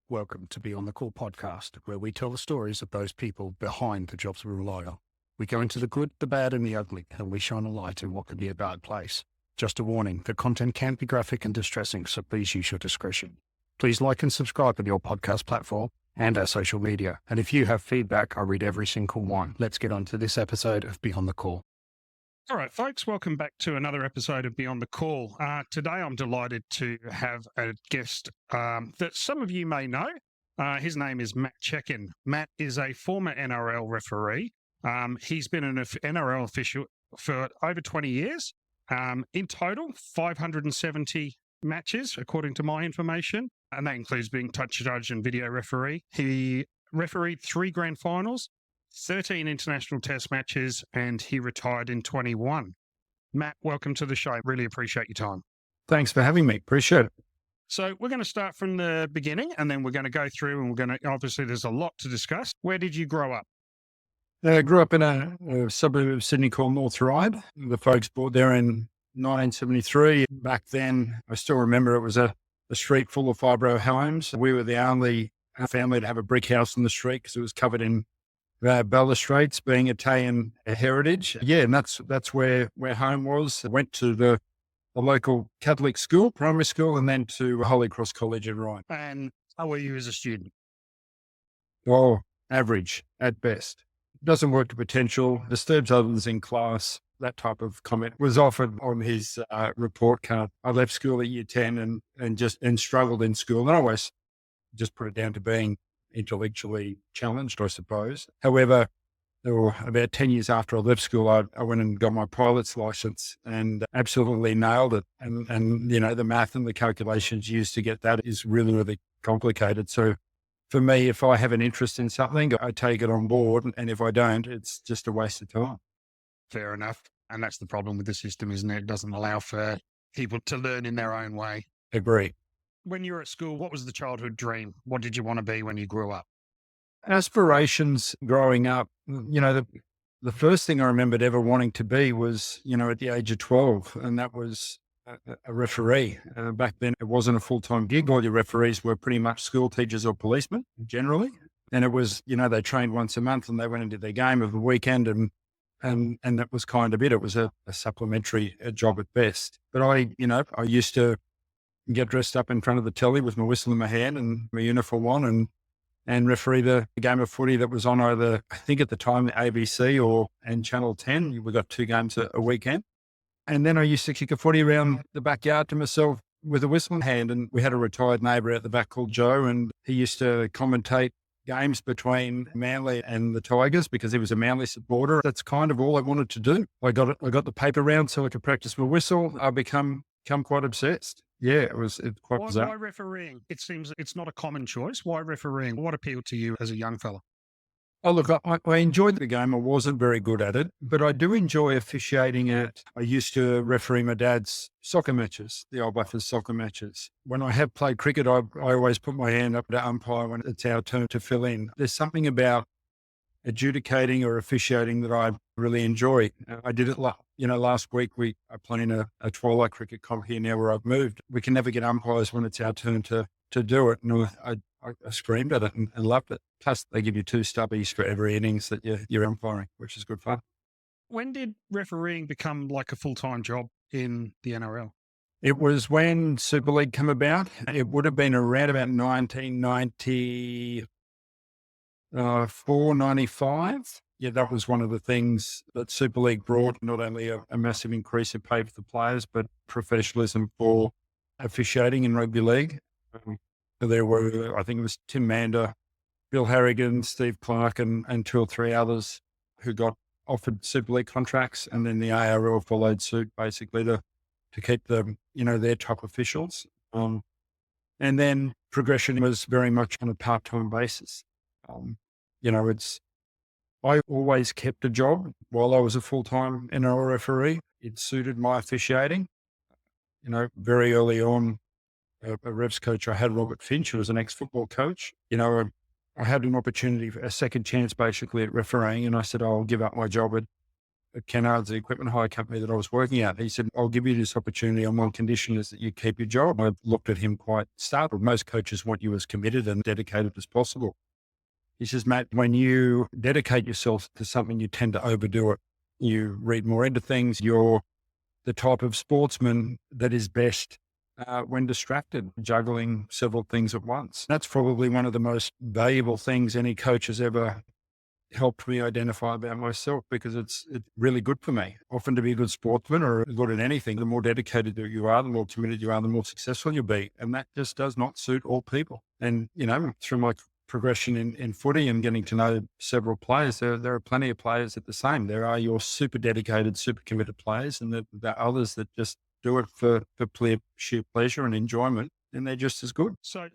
Welcome to Be On The Call podcast, where we tell the stories of those people behind the jobs we rely on. We go into the good, the bad and the ugly, and we shine a light in what could be a bad place. Just a warning, the content can be graphic and distressing, so please use your discretion. Please like and subscribe on your podcast platform and our social media. And if you have feedback, I read every single one. Let's get on to this episode of Beyond the Call. All right, folks, welcome back to another episode of Beyond the Call. Today, I'm delighted to have a guest that some of you may know. His name is Matt Checchin. Matt is a former NRL referee. He's been an NRL official for over 20 years. In total, 570 matches, according to my information, and that includes being touch judge and video referee. He refereed 3 grand finals, 13 international test matches, and he retired in 21. Matt, welcome to the show. Really appreciate your time. Thanks for having me. Appreciate it. So we're going to start from the beginning, and then we're going to go through, and obviously there's a lot to discuss. Where did you grow up? I grew up in a suburb of Sydney called North Ryde. The folks bought there in 1973. Back then, I still remember it was a street full of fibro homes. We were the only family to have a brick house in the street because it was covered in balustrades, being Italian heritage. Yeah, and that's where home was. I went to the local Catholic school, primary school, and then to Holy Cross College in Ryde. And how were you as a student? Oh, average at best. Doesn't work to potential, disturbs others in class. That type of comment was offered on his report card. I left school at year 10 and struggled in school. And I always just put it down to being intellectually challenged, I suppose. However, about 10 years after I left school, I went and got my pilot's license and absolutely nailed it. And you know, the math and the calculations used to get that is really, really complicated. So for me, if I have an interest in something, I take it on board. And if I don't, it's just a waste of time. Fair enough. And that's the problem with the system, isn't it? It doesn't allow for people to learn in their own way. Agree. When you were at school, what was the childhood dream? What did you want to be when you grew up? Aspirations growing up, you know, the first thing I remembered ever wanting to be was, you know, at the age of 12, and that was a referee. Back then, it wasn't a full-time gig. All your referees were pretty much school teachers or policemen generally. And it was, you know, they trained once a month and they went into their game of the weekend and that was kind of it. It was a supplementary job at best. But I used to get dressed up in front of the telly with my whistle in my hand and my uniform on and referee the game of footy that was on either, I think at the time, the ABC and Channel 10. We got 2 games a weekend. And then I used to kick a footy around the backyard to myself with a whistle in hand. And we had a retired neighbour out the back called Joe, and he used to commentate games between Manly and the Tigers because he was a Manly supporter. That's kind of all I wanted to do. I got the paper round so I could practice my whistle. I become quite obsessed. Yeah, it's quite bizarre. Why refereeing? It seems it's not a common choice. Why refereeing? What appealed to you as a young fella? Oh, look, I enjoyed the game. I wasn't very good at it, but I do enjoy officiating it. I used to referee my dad's soccer matches, the Old Buffers soccer matches. When I have played cricket, I always put my hand up to umpire when it's our turn to fill in. There's something about adjudicating or officiating that I really enjoy. I did it last week. I play in a twilight cricket comp here now where I've moved. We can never get umpires when it's our turn to do it. And I screamed at it and loved it. Plus, they give you 2 stubbies for every innings that you're umpiring, which is good fun. When did refereeing become like a full-time job in the NRL? It was when Super League came about. It would have been around about 1994, 95. Yeah, that was one of the things that Super League brought, not only a massive increase in pay for the players, but professionalism for officiating in rugby league. There were, I think it was Tim Mander, Bill Harrigan, Steve Clark, and 2 or 3 others who got offered Super League contracts. And then the ARL followed suit basically to keep their top officials. And then progression was very much on a part-time basis. I always kept a job while I was a full-time NRL referee. It suited my officiating. You know, very early on, a refs coach I had, Robert Finch, who was an ex-football coach. You know, I had an opportunity, a second chance basically at refereeing, and I said, I'll give up my job Kennard's, the equipment hire company that I was working at. He said, I'll give you this opportunity on one condition, is that you keep your job. I looked at him quite startled. Most coaches want you as committed and dedicated as possible. He says, Matt, when you dedicate yourself to something, you tend to overdo it. You read more into things. You're the type of sportsman that is best when distracted, juggling several things at once. That's probably one of the most valuable things any coach has ever helped me identify about myself, because it's really good for me. Often, to be a good sportsman or good at anything, the more dedicated that you are, the more committed you are, the more successful you'll be. And that just does not suit all people. And, through my progression in footy and getting to know several players, there are plenty of players that the same. There are your super dedicated, super committed players, and there are others that just do it for sheer pleasure and enjoyment, and they're just as good. So,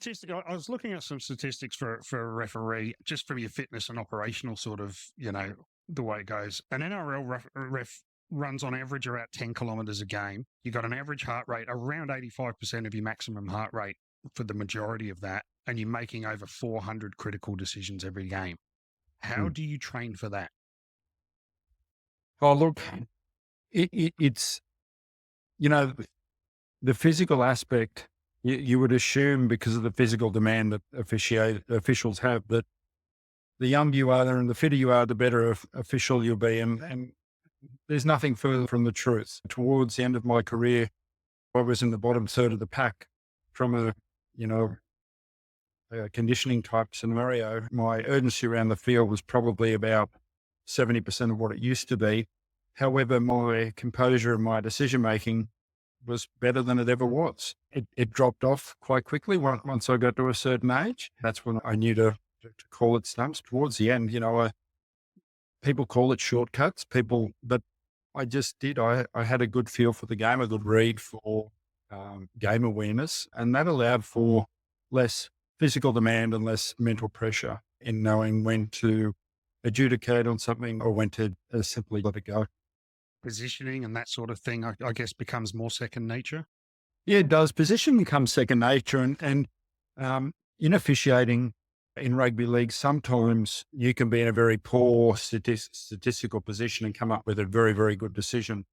I was looking at some statistics for a referee, just from your fitness and operational sort of, the way it goes. An NRL ref runs on average about 10 kilometers a game. You got an average heart rate around 85% of your maximum heart rate for the majority of that, and you're making over 400 critical decisions every game. How do you train for that? Oh, look, it's, the physical aspect. You would assume, because of the physical demand that officials have, that the younger you are and the fitter you are, the better official you'll be. And there's nothing further from the truth. Towards the end of my career, I was in the bottom third of the pack from a conditioning type scenario. My urgency around the field was probably about 70% of what it used to be. However, my composure and my decision-making was better than it ever was. It dropped off quite quickly once I got to a certain age. That's when I knew to call it stumps. Towards the end, people call it shortcuts, but I just did. I had a good feel for the game, a good read for game awareness, and that allowed for less physical demand and less mental pressure in knowing when to adjudicate on something or when to simply let it go. Positioning and that sort of thing, I guess, becomes more second nature. Yeah, it does. Position becomes second nature, and in officiating in rugby league, sometimes you can be in a very poor statistical position and come up with a very, very good decision,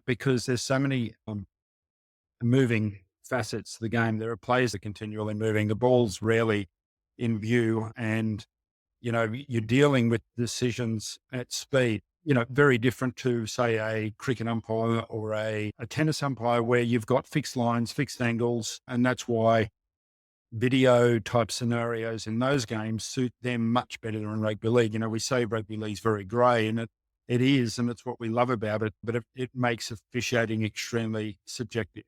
because there's so many moving facets to the game. There are players that are continually moving. The ball's rarely in view, and you're dealing with decisions at speed. Very different to, say, a cricket umpire or a tennis umpire, where you've got fixed lines, fixed angles, and that's why video type scenarios in those games suit them much better than rugby league. We say rugby league's very grey, and it is, and it's what we love about it, but it makes officiating extremely subjective.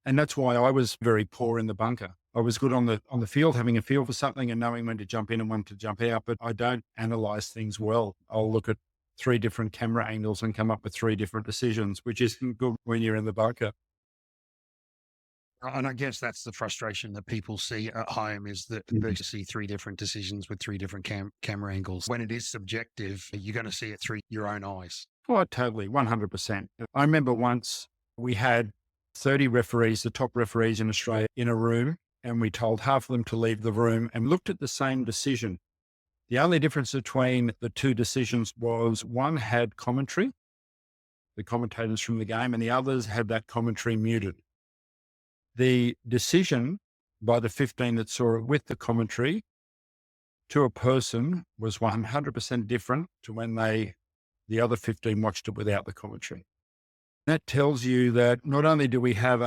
And that's why I was very poor in the bunker. I was good on the field, having a feel for something and knowing when to jump in and when to jump out, but I don't analyze things well. I'll look at 3 different camera angles and come up with 3 different decisions, which isn't good when you're in the bunker. And I guess that's the frustration that people see at home, is that they see 3 different decisions with 3 different camera angles. When it is subjective, you're going to see it through your own eyes. Oh, totally, 100%. I remember once we had 30 referees, the top referees in Australia, in a room, and we told half of them to leave the room and looked at the same decision. The only difference between the 2 decisions was one had commentary, the commentators from the game, and the others had that commentary muted. The decision by the 15 that saw it with the commentary to a person was 100% different to when the other 15 watched it without the commentary. That tells you that not only do we have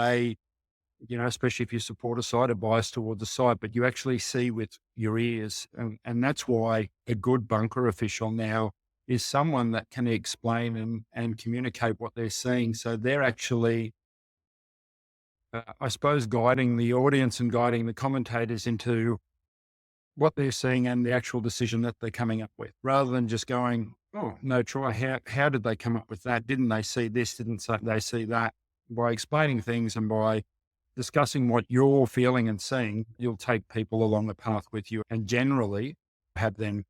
especially if you support a side, a bias towards a side, but you actually see with your ears. And that's why a good bunker official now is someone that can explain and communicate what they're seeing. So they're actually, I suppose, guiding the audience and guiding the commentators into what they're seeing and the actual decision that they're coming up with, rather than just going, oh, no, Troy, how did they come up with that? Didn't they see this? Didn't they see that? By explaining things and by discussing what you're feeling and seeing, you'll take people along the path with you and generally have them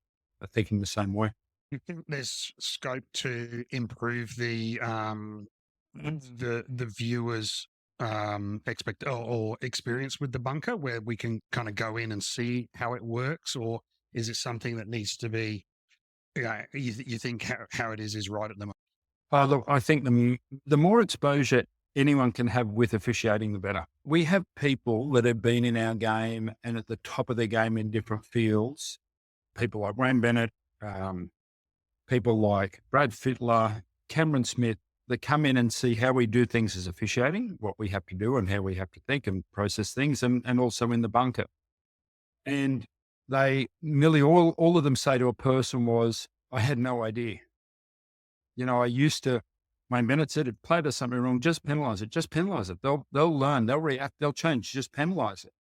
thinking the same way. You think there's scope to improve the viewers' or experience with the bunker, where we can kind of go in and see how it works, or is it something that needs to be Yeah, you think how it is right at the moment. Look, I think the more exposure anyone can have with officiating, the better. We have people that have been in our game and at the top of their game in different fields. People like Wayne Bennett, um, people like Brad Fittler, Cameron Smith, that come in and see how we do things as officiating, what we have to do and how we have to think and process things, and also in the bunker. And they nearly all of them say to a person was, I had no idea. I used to, Wayne Bennett said, if play does something wrong, just penalise it, just penalise it. They'll learn, they'll react, they'll change, just penalise it.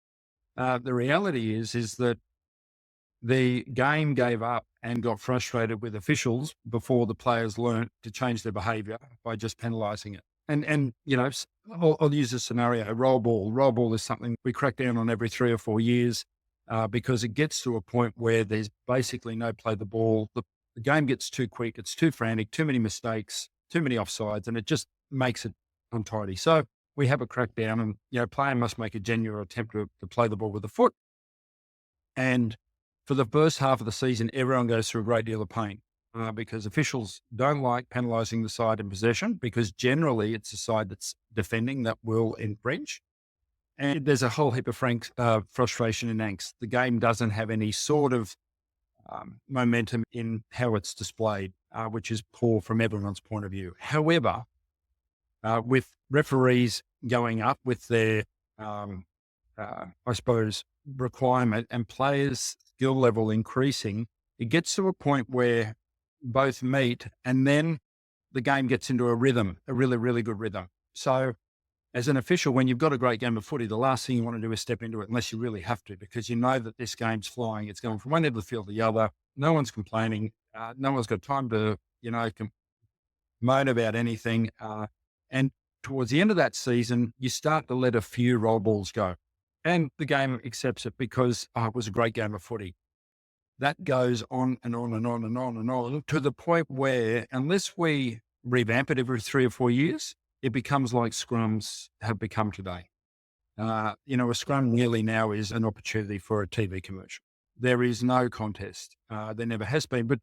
The reality is that the game gave up and got frustrated with officials before the players learnt to change their behaviour by just penalising it. And I'll use a scenario, roll ball. Roll ball is something we crack down on every 3 or 4 years because it gets to a point where there's basically no play the ball. The game gets too quick, it's too frantic, too many mistakes, too many offsides, and it just makes it untidy. So we have a crackdown and, player must make a genuine attempt to play the ball with the foot. And for the first half of the season, everyone goes through a great deal of pain because officials don't like penalising the side in possession because generally it's the side that's defending that will infringe. And there's a whole heap of frustration and angst. The game doesn't have any sort of momentum in how it's displayed, which is poor from everyone's point of view. However, with referees going up with their, I suppose, requirement and players' skill level increasing, it gets to a point where both meet and then the game gets into a rhythm, a really, really good rhythm. So as an official, when you've got a great game of footy, the last thing you want to do is step into it unless you really have to, because you know that this game's flying. It's going from one end of the field to the other. No one's complaining. No one's got time to, moan about anything. And towards the end of that season, you start to let a few roll balls go. And the game accepts it because it was a great game of footy. That goes on and on and on and on and on to the point where unless we revamp it every 3 or 4 years, it becomes like scrums have become today. A scrum nearly now is an opportunity for a TV commercial. There is no contest. There never has been. But,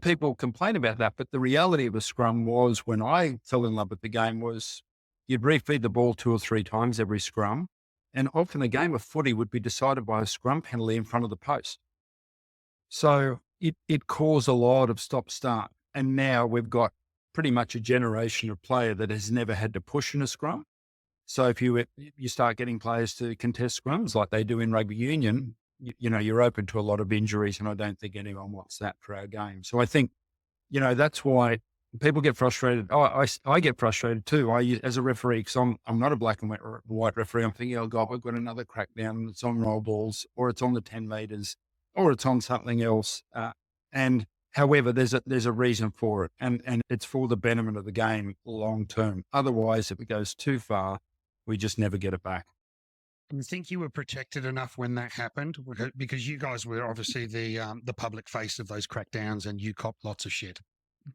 people complain about that. But the reality of a scrum was when I fell in love with the game was you'd refeed the ball 2 or 3 times every scrum. And often a game of footy would be decided by a scrum penalty in front of the post. So it caused a lot of stop-start. And now we've got pretty much a generation of player that has never had to push in a scrum. So if you start getting players to contest scrums like they do in rugby union, you're open to a lot of injuries, and I don't think anyone wants that for our game. So I think, that's why people get frustrated. I get frustrated too. As a referee, because I'm not a black and white referee, I'm thinking, oh God, we've got another crackdown. It's on roll balls, or it's on the 10 meters, or it's on something else. And however, there's a reason for it, and it's for the betterment of the game long term. Otherwise, if it goes too far, we just never get it back. You think you were protected enough when that happened? Because you guys were obviously the public face of those crackdowns and you copped lots of shit.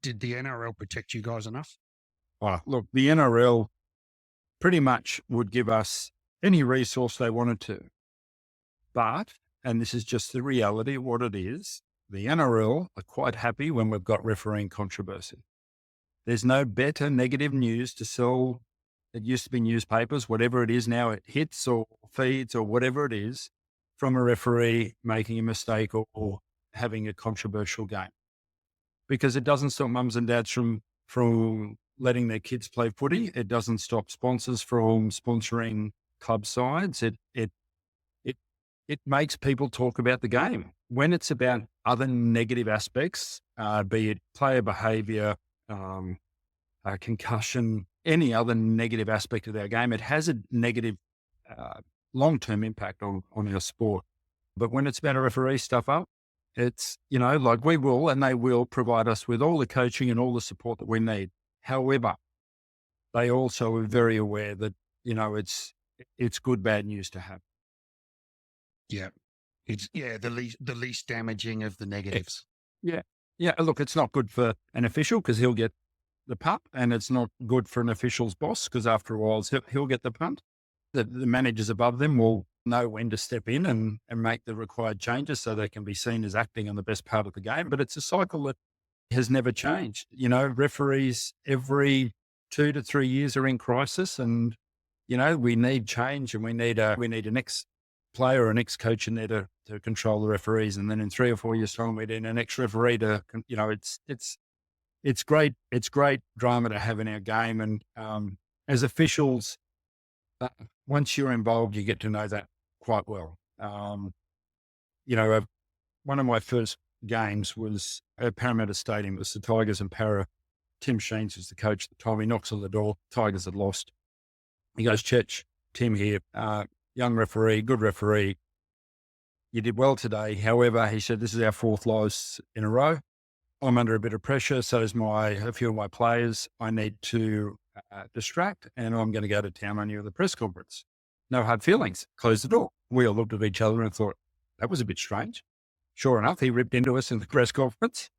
Did the NRL protect you guys enough? Look, the NRL pretty much would give us any resource they wanted to. But, and this is just the reality of what it is, the NRL are quite happy when we've got refereeing controversy. There's no better negative news to sell. It used to be newspapers, whatever it is now, it hits or feeds or whatever it is from a referee making a mistake or having a controversial game. Because it doesn't stop mums and dads from letting their kids play footy. It doesn't stop sponsors from sponsoring club sides. It makes people talk about the game. When it's about other negative aspects, be it player behaviour, concussion, any other negative aspect of our game, it has a negative long-term impact on our sport. But when it's about a referee stuff up, it's, like we will, and they will provide us with all the coaching and all the support that we need. However, they also are very aware that, it's good, bad news to have. Yeah. It's the least damaging of the negatives. Yeah. Look, it's not good for an official because he'll get the pup, and it's not good for an official's boss because after a while he'll get the punt. The managers above them will know when to step in and make the required changes so they can be seen as acting on the best part of the game. But it's a cycle that has never changed. Referees every 2 to 3 years are in crisis, and we need change, and we need an ex-player or an ex-coach in there to control the referees, and then in 3 or 4 years' time we need an ex-referee to. It's great. It's great drama to have in our game, and as officials, once you're involved, you get to know that quite well. One of my first games was at Parramatta Stadium. It was the Tigers and Para. Tim Sheens was the coach at the time. He knocks on the door. Tigers had lost. He goes, Chech, Tim here, young referee, good referee. You did well today. However, he said, this is our 4th loss in a row. I'm under a bit of pressure. So is a few of my players. I need to distract, and I'm going to go to town on you at the press conference. No hard feelings. Close the door. We all looked at each other and thought, that was a bit strange. Sure enough, he ripped into us in the press conference,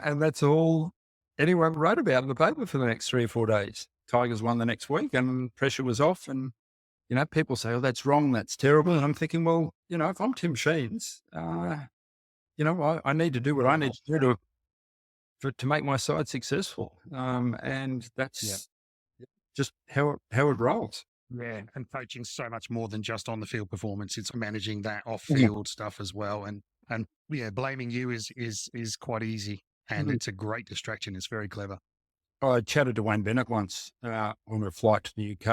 and that's all anyone wrote about in the paper for the next 3 or 4 days. Tigers won the next week, and pressure was off. And, people say, oh, that's wrong, that's terrible. And I'm thinking, well, if I'm Tim Sheens, I need to do what I need to do to make my side successful. And that's just how it rolls. Yeah, and coaching's so much more than just on the field performance. It's managing that off-field stuff as well. And blaming you is quite easy, and it's a great distraction. It's very clever. I chatted to Wayne Bennett once on a flight to the UK,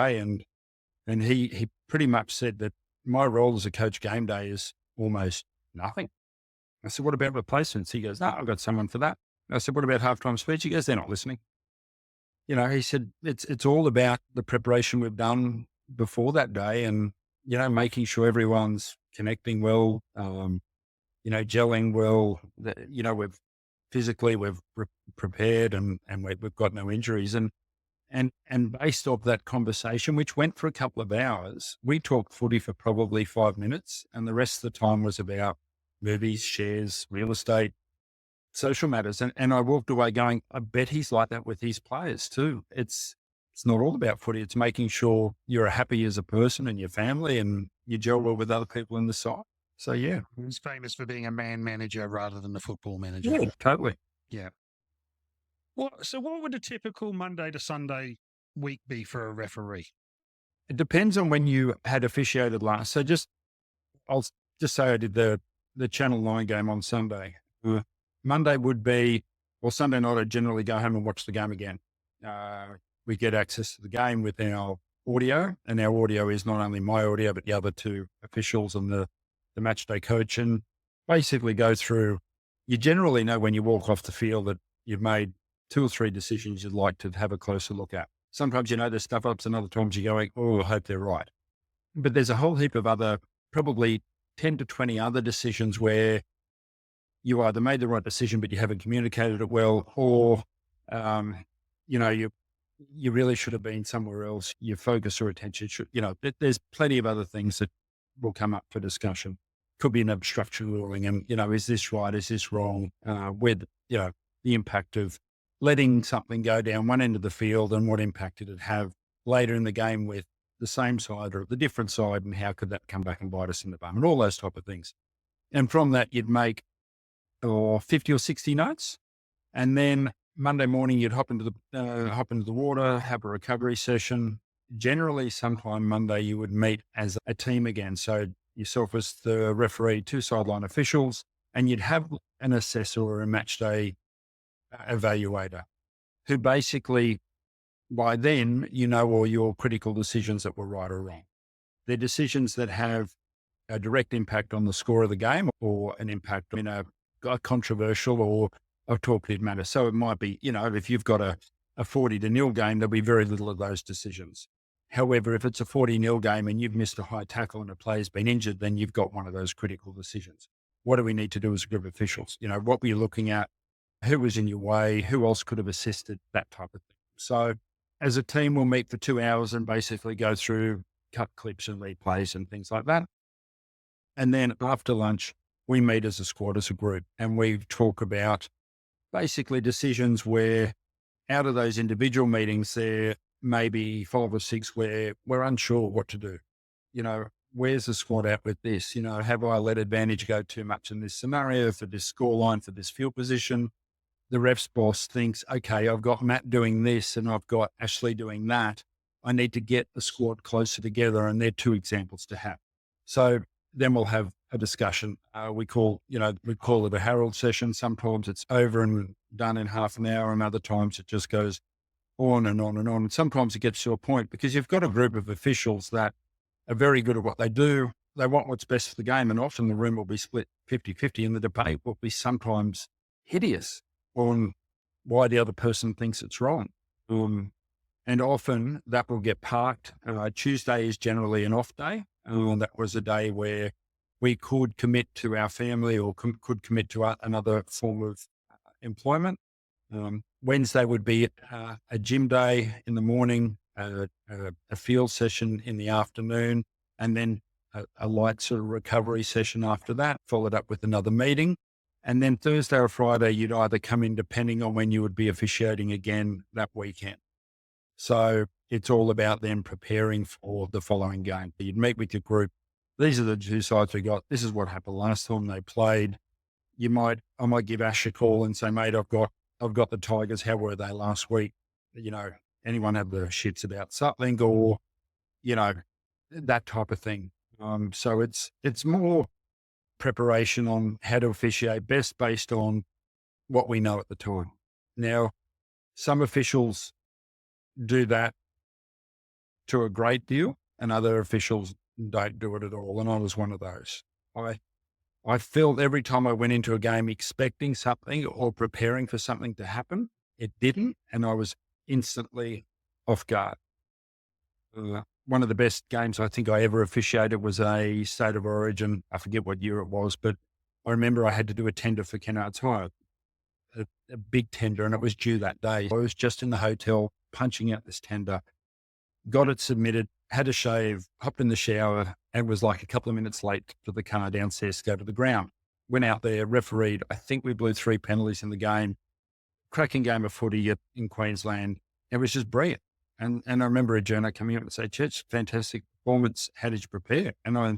and he pretty much said that my role as a coach game day is almost nothing. I said, what about replacements? He goes, no, I've got someone for that. I said, what about halftime speech? He goes, they're not listening. He said, it's all about the preparation we've done before that day, and, making sure everyone's connecting well, gelling well, we've prepared and we've got no injuries. And based off that conversation, which went for a couple of hours, we talked footy for probably 5 minutes, and the rest of the time was about movies, shares, real estate, social matters. And I walked away going, I bet he's like that with his players too. It's not all about footy. It's making sure you're happy as a person and your family, and you gel well with other people in the side. So, yeah. He's famous for being a man manager rather than a football manager. Yeah, totally. Yeah. So what would a typical Monday to Sunday week be for a referee? It depends on when you had officiated last. So I'll just say I did the Channel 9 game on Sunday. Monday would be, Sunday night I'd generally go home and watch the game again. We get access to the game with our audio, and our audio is not only my audio, but the other 2 officials and the match day coach, and basically go through. You generally know when you walk off the field that you've made 2 or 3 decisions you'd like to have a closer look at. Sometimes there's stuff ups, and other times you're going, oh, I hope they're right. But there's a whole heap of other, probably 10 to 20 other decisions where you either made the right decision, but you haven't communicated it well, or, you really should have been somewhere else. Your focus or attention should, there's plenty of other things that will come up for discussion. Could be an obstruction ruling, and, is this right? Is this wrong? With, the impact of letting something go down one end of the field, and what impact did it have later in the game with the same side or the different side, and how could that come back and bite us in the bum, and all those type of things. And from that, you'd make 50 or 60 notes, and then Monday morning you'd hop into the water, have a recovery session. Generally, sometime Monday you would meet as a team again. So yourself as the referee, 2 sideline officials, and you'd have an assessor or a match day evaluator who basically, by then, all your critical decisions that were right or wrong. They're decisions that have a direct impact on the score of the game, or an impact in a controversial or a talkative matter. So it might be, if you've got a 40-0 game, there'll be very little of those decisions. However, if it's a 40-0 game and you've missed a high tackle and a player's been injured, then you've got one of those critical decisions. What do we need to do as a group of officials? What were you looking at? Who was in your way? Who else could have assisted? That type of thing. So as a team, we'll meet for 2 hours and basically go through cut clips and replays and things like that. And then after lunch, we meet as a squad, as a group, and we talk about basically decisions where out of those individual meetings, there may be 5 or 6 where we're unsure what to do. where's the squad at with this? Have I let advantage go too much in this scenario for this scoreline, for this field position? The ref's boss thinks, okay, I've got Matt doing this and I've got Ashley doing that. I need to get the squad closer together. And they're two examples to have. So then we'll have a discussion. We call it a Harold session. Sometimes it's over and done in half an hour, and other times it just goes on and on and on. And sometimes it gets to a point because you've got a group of officials that are very good at what they do. They want what's best for the game. And often the room will be split 50-50 and the debate will be sometimes hideous on why the other person thinks it's wrong. And often that will get parked. Tuesday is generally an off day. That was a day where we could commit to our family or could commit to another form of employment. Wednesday would be a gym day in the morning, a field session in the afternoon, and then a light sort of recovery session after that, followed up with another meeting. And then Thursday or Friday, you'd either come in depending on when you would be officiating again that weekend. So it's all about them preparing for the following game. You'd meet with your group. These are the two sides we got. This is what happened last time they played. I might give Ash a call and say, mate, I've got the Tigers. How were they last week? Anyone have the shits about something or, that type of thing. So it's more preparation on how to officiate best based on what we know at the time. Now, some officials do that to a great deal and other officials don't do it at all. And I was one of those. I felt every time I went into a game expecting something or preparing for something to happen, it didn't. And I was instantly off guard. One of the best games I think I ever officiated was a State of Origin. I forget what year it was, but I remember I had to do a tender for Kennards Hire, a big tender, and it was due that day. I was just in the hotel punching out this tender, got it submitted, had a shave, hopped in the shower, and was like a couple of minutes late for the car downstairs to go to the ground. Went out there, refereed. I think we blew 3 penalties in the game. Cracking game of footy in Queensland. It was just brilliant. And I remember a journo coming up and say, Chech, fantastic performance. How did you prepare? And I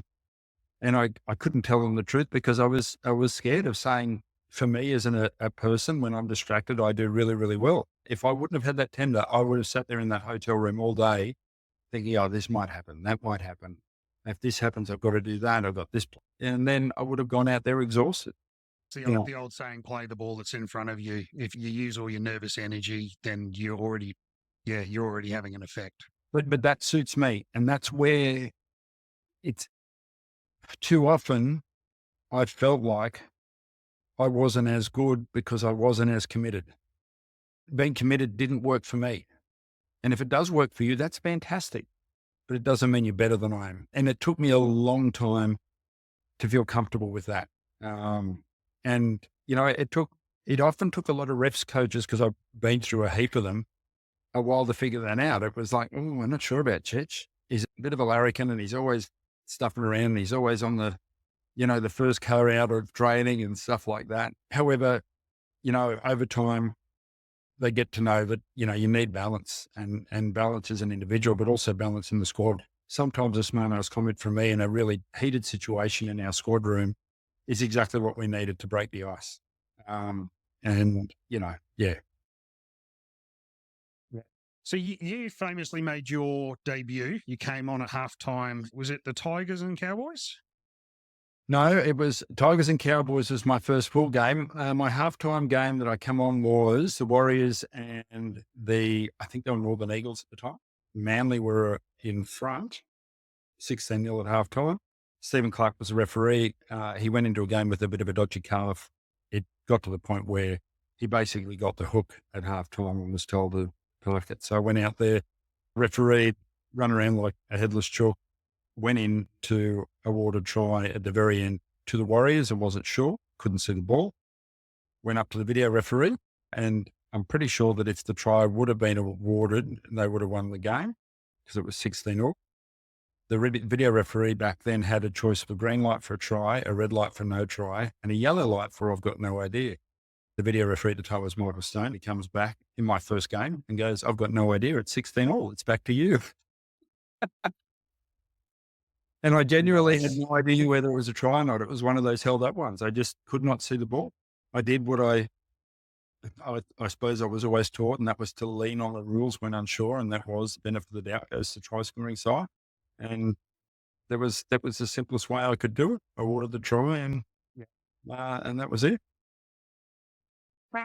couldn't tell them the truth because I was scared of saying, for me as a person, when I'm distracted, I do really, really well. If I wouldn't have had that tender, I would have sat there in that hotel room all day thinking, oh, this might happen. That might happen. If this happens, I've got to do that. I've got this. And then I would have gone out there exhausted. So the old saying, play the ball that's in front of you. If you use all your nervous energy, then you're already having an effect. But that suits me. And that's where it's too often I felt like I wasn't as good because I wasn't as committed. Being committed didn't work for me. And if it does work for you, that's fantastic. But it doesn't mean you're better than I am. And it took me a long time to feel comfortable with that. And it often took a lot of refs coaches, because I've been through a heap of them, a while to figure that out. It was like, oh, I'm not sure about Chech. He's a bit of a larrikin and he's always stuffing around. And he's always on the first car out of training and stuff like that. However, over time, they get to know that, you need balance and balance as an individual, but also balance in the squad. Sometimes a smart ass comment from me in a really heated situation in our squad room is exactly what we needed to break the ice. Yeah. So you famously made your debut. You came on at halftime. Was it the Tigers and Cowboys? No, it was Tigers and Cowboys was my first full game. My halftime game that I come on was the Warriors and I think they were Northern Eagles at the time. Manly were in front, 16-0 at halftime. Stephen Clark was the referee. He went into a game with a bit of a dodgy calf. It got to the point where he basically got the hook at halftime and was told to collect it. So I went out there, refereed, run around like a headless chalk, went in to award a try at the very end to the Warriors. I wasn't sure, couldn't see the ball. Went up to the video referee, and I'm pretty sure that if the try would have been awarded, they would have won the game because it was 16-0. The video referee back then had a choice of a green light for a try, a red light for no try, and a yellow light for I've got no idea. The video referee at the time was Michael Stone. He comes back in my first game and goes, I've got no idea. It's 16-0. It's back to you. And I genuinely had no idea whether it was a try or not. It was one of those held up ones. I just could not see the ball. I did what I suppose I was always taught, and that was to lean on the rules when unsure, and that was benefit of the doubt goes to try scoring side. And that was the simplest way I could do it. I ordered the try, and that was it.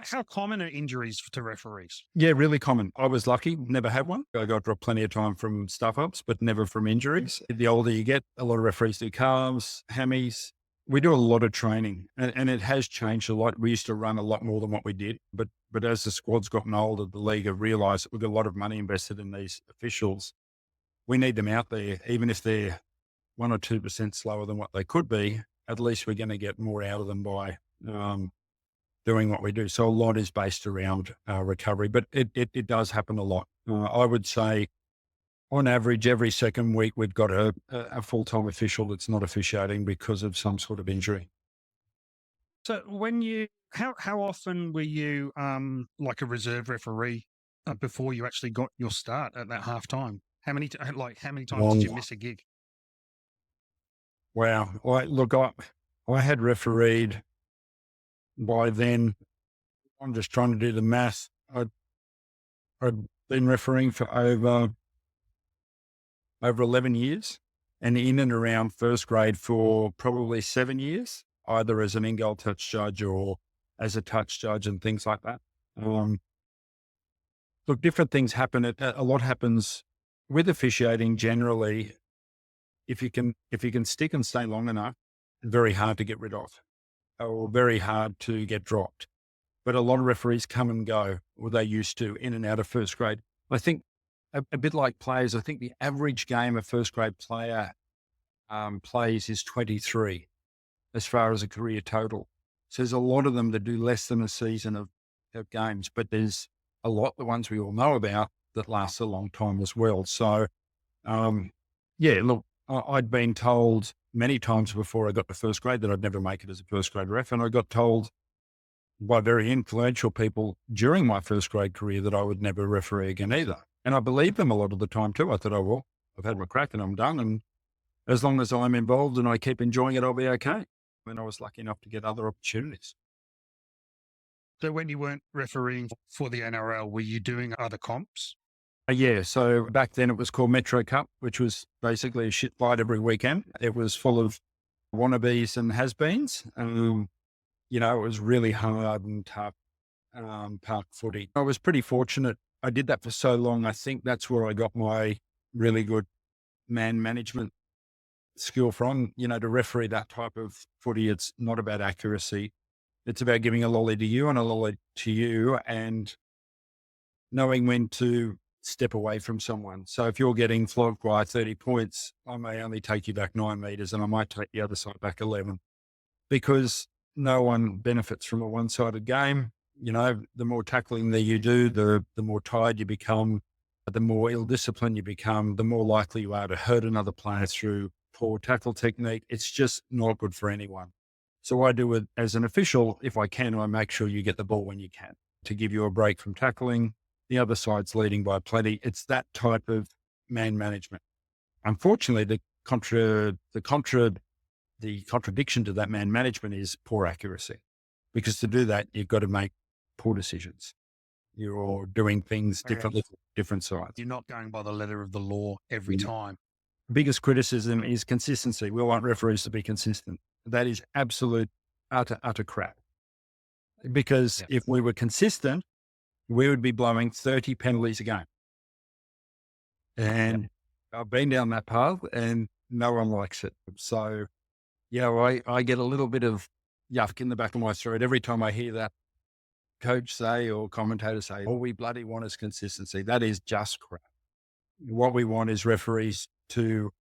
How common are injuries to referees? Yeah, really common. I was lucky, never had one. I got dropped plenty of time from stuff ups, but never from injuries. The older you get, a lot of referees do calves, hammies. We do a lot of training, and it has changed a lot. We used to run a lot more than what we did, but as the squad's gotten older, the league have realised that we've got a lot of money invested in these officials. We need them out there, even if they're 1 or 2% slower than what they could be. At least we're going to get more out of them by doing what we do. So a lot is based around recovery, but it does happen a lot. I would say on average, every second week, we've got a full-time official that's not officiating because of some sort of injury. So how often were you like a reserve referee before you actually got your start at that halftime? How many times did you miss a gig? Wow. I had refereed by then. I'm just trying to do the math. I'd been refereeing for over 11 years and in and around first grade for probably 7 years, either as an in-goal touch judge or as a touch judge and things like that. Look, different things happen. A lot happens with officiating generally. If you can stick and stay long enough, very hard to get rid of or very hard to get dropped. But a lot of referees come and go, or they used to, in and out of first grade. I think a bit like players, I think the average game a first grade player plays is 23 as far as a career total. So there's a lot of them that do less than a season of games, but there's a lot, the ones we all know about, that last a long time as well. So, look, I'd been told many times before I got to first grade that I'd never make it as a first grade ref. And I got told by very influential people during my first grade career that I would never referee again either. And I believed them a lot of the time too. I thought, oh, well, I've had my crack and I'm done. And as long as I'm involved and I keep enjoying it, I'll be okay. And I was lucky enough to get other opportunities. So when you weren't refereeing for the NRL, were you doing other comps? Yeah. So back then it was called Metro Cup, which was basically a shit fight every weekend. It was full of wannabes and has-beens. It was really hard and tough, park footy. I was pretty fortunate. I did that for so long. I think that's where I got my really good man management skill from, to referee that type of footy. It's not about accuracy. It's about giving a lolly to you and a lolly to you and knowing when to step away from someone. So if you're getting flogged by 30 points, I may only take you back 9 meters and I might take the other side back 11 because no one benefits from a one-sided game. The more tackling that you do, the more tired you become, the more ill-disciplined you become, the more likely you are to hurt another player through poor tackle technique. It's just not good for anyone. So I do it as an official. If I can, I make sure you get the ball when you can to give you a break from tackling. The other side's leading by plenty. It's that type of man management. Unfortunately, the contradiction to that man management is poor accuracy, because to do that, you've got to make poor decisions. You're doing things differently, different sides. You're not going by the letter of the law every time. Biggest criticism is consistency. We want referees to be consistent. That is absolute, utter crap. Because if we were consistent, we would be blowing 30 penalties a game. And I've been down that path and no one likes it. So, I get a little bit of yuck in the back of my throat every time I hear that coach say or commentator say, all we bloody want is consistency. That is just crap. What we want is referees to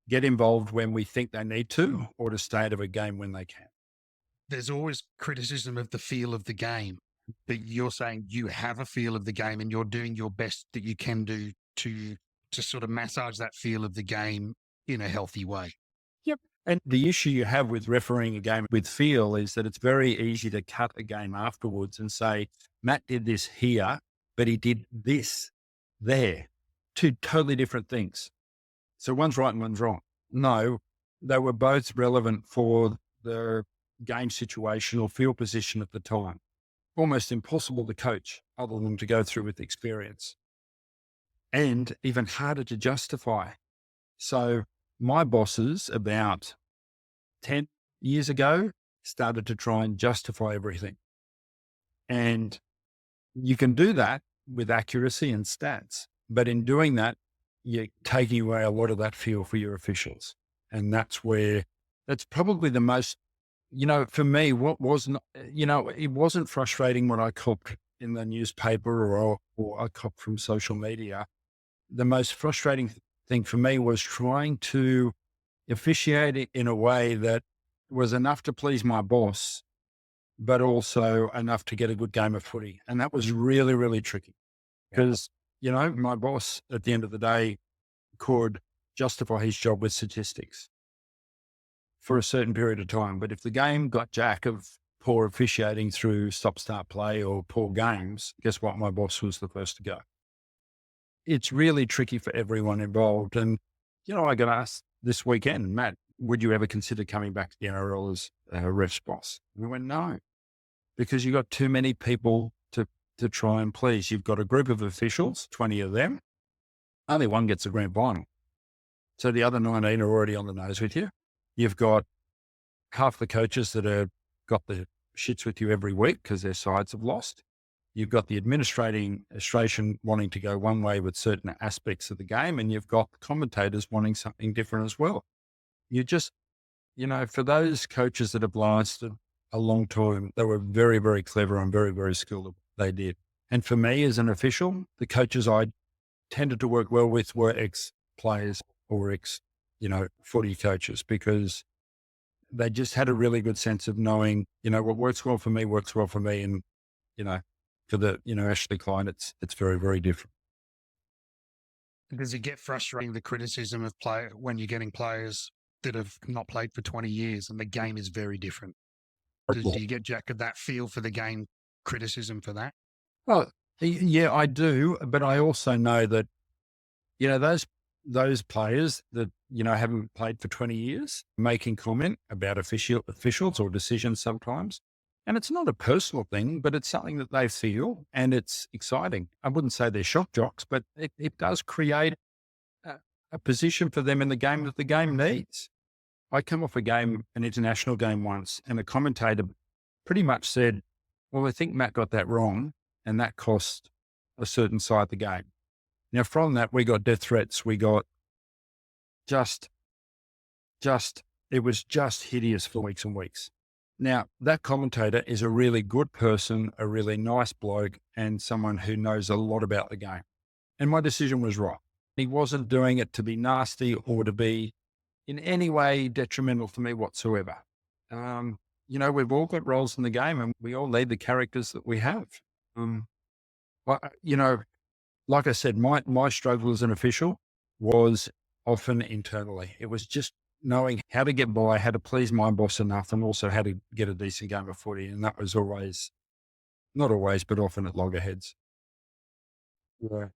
get involved when we think they need to, or to stay out of a game when they can. There's always criticism of the feel of the game, but you're saying you have a feel of the game and you're doing your best that you can do to sort of massage that feel of the game in a healthy way. Yep. And the issue you have with refereeing a game with feel is that it's very easy to cut a game afterwards and say, Matt did this here, but he did this there. Two totally different things. So one's right and one's wrong. No, they were both relevant for the game situation or field position at the time. Almost impossible to coach other than to go through with experience, and even harder to justify. So my bosses about 10 years ago started to try and justify everything. And you can do that with accuracy and stats, but in doing that, you're taking away a lot of that feel for your officials. And that's probably the most, for me, what wasn't, it wasn't frustrating what I copped in the newspaper or I copped from social media. The most frustrating thing for me was trying to officiate it in a way that was enough to please my boss, but also enough to get a good game of footy. And that was really, really tricky because, my boss at the end of the day could justify his job with statistics for a certain period of time. But if the game got jack of poor officiating through stop-start play or poor games, guess what? My boss was the first to go. It's really tricky for everyone involved. And, I got asked this weekend, Matt, would you ever consider coming back to the NRL as a ref's boss? And we went, no, because you've got too many people to try and please. You've got a group of officials, 20 of them, only one gets a grand final. So the other 19 are already on the nose with you. You've got half the coaches that have got the shits with you every week because their sides have lost. You've got the administration wanting to go one way with certain aspects of the game, and you've got commentators wanting something different as well. You just, for those coaches that have lasted a long time, they were very, very clever and very, very skilled at what they did. And for me as an official, the coaches I tended to work well with were ex-players or footy coaches, because they just had a really good sense of knowing, what works well for me works well for me. And, for the, Ashley Klein, it's very, very different. Does it get frustrating, the criticism of when you're getting players that have not played for 20 years and the game is very different? Do you get jack of that feel for the game criticism for that? Well, yeah, I do. But I also know that, those players that, haven't played for 20 years, making comment about officials or decisions sometimes. And it's not a personal thing, but it's something that they feel, and it's exciting. I wouldn't say they're shock jocks, but it does create a position for them in the game that the game needs. I come off an international game once, and a commentator pretty much said, well, I think Matt got that wrong, and that cost a certain side the game. Now, from that, we got death threats. We got it was just hideous for weeks and weeks. Now, that commentator is a really good person, a really nice bloke, and someone who knows a lot about the game. And my decision was right. He wasn't doing it to be nasty or to be in any way detrimental to me whatsoever. We've all got roles in the game, and we all need the characters that we have. Like I said, my struggle as an official was often internally. It was just knowing how to get by, how to please my boss enough, and also how to get a decent game of footy. And that was not always, but often at loggerheads. Yeah.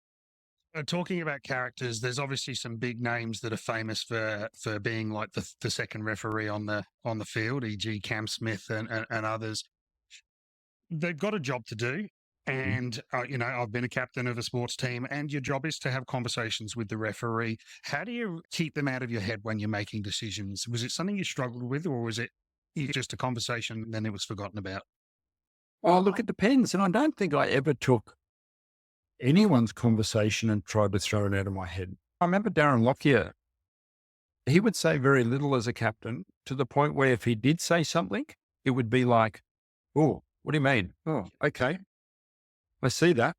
Talking about characters, there's obviously some big names that are famous for being like the second referee on the field, e.g. Cam Smith and others. They've got a job to do. And, I've been a captain of a sports team, and your job is to have conversations with the referee. How do you keep them out of your head when you're making decisions? Was it something you struggled with, or was it just a conversation and then it was forgotten about? Oh, look, it depends. And I don't think I ever took anyone's conversation and tried to throw it out of my head. I remember Darren Lockyer. He would say very little as a captain, to the point where if he did say something, it would be like, oh, what do you mean? Oh, okay. I see that.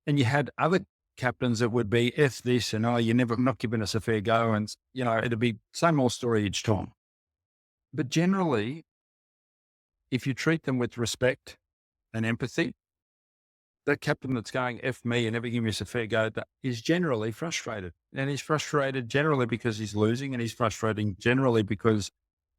And you had other captains that would be F this and, oh, you're not giving us a fair go. And, it'd be same old story each time. But generally, if you treat them with respect and empathy, the captain that's going F me and never giving us a fair go is generally frustrated. And he's frustrated generally because he's losing, and he's frustrating generally because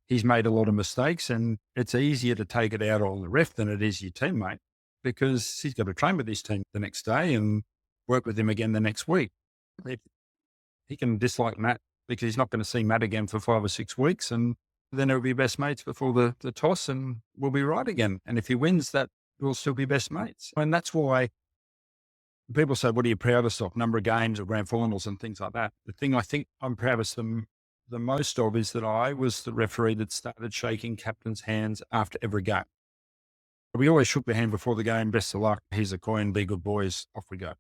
he's made a lot of mistakes, and it's easier to take it out on the ref than it is your teammate, because he's got to train with his team the next day and work with him again the next week. He can dislike Matt because he's not going to see Matt again for 5 or 6 weeks. And then it'll be best mates before the toss and we'll be right again. And if he wins, that we'll still be best mates. And that's why people say, what are you proudest of? Number of games or grand finals and things like that. The thing I think I'm proudest the most of is that I was the referee that started shaking captains' hands after every game. We always shook the hand before the game. Best of luck. Here's a coin. Be good boys. Off we go.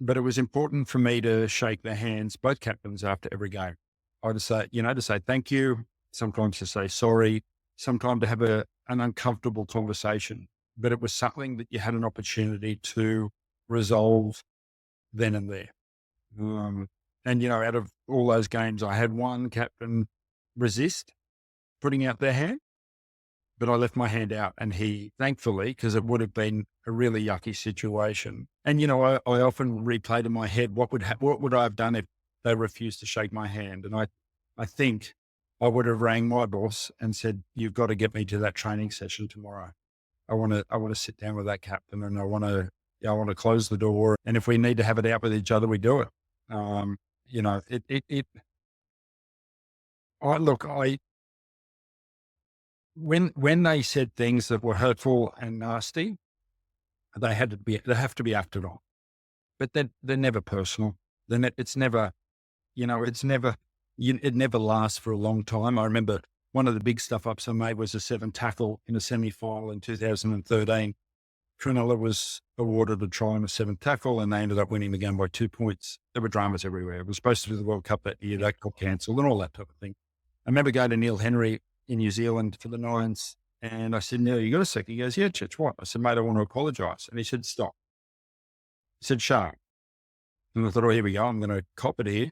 But it was important for me to shake their hands, both captains, after every game. I just say, to say thank you, sometimes to say sorry, sometimes to have an uncomfortable conversation. But it was something that you had an opportunity to resolve then and there. And, out of all those games, I had one captain resist putting out their hand, but I left my hand out and he, thankfully, because it would have been a really yucky situation. And, I often replayed in my head, what would I have done if they refused to shake my hand? And I think I would have rang my boss and said, you've got to get me to that training session tomorrow. I want to sit down with that captain and I want to close the door. And if we need to have it out with each other, we do it. When they said things that were hurtful and nasty, they have to be acted on, but they're never personal. It never lasts for a long time. I remember one of the big stuff ups I made was a 7 tackle in a semi-final in 2013. Cronulla was awarded a try on a 7 tackle and they ended up winning the game by 2 points. There were dramas everywhere. It was supposed to be the World Cup that year. That got cancelled and all that type of thing. I remember going to Neil Henry in New Zealand for the Nines and I said, Neil, you got a sec? He goes, yeah, Chich, what? I said, mate, I want to apologise. And he said, stop. He said, sharp. And I thought, oh, here we go. I'm going to cop it here.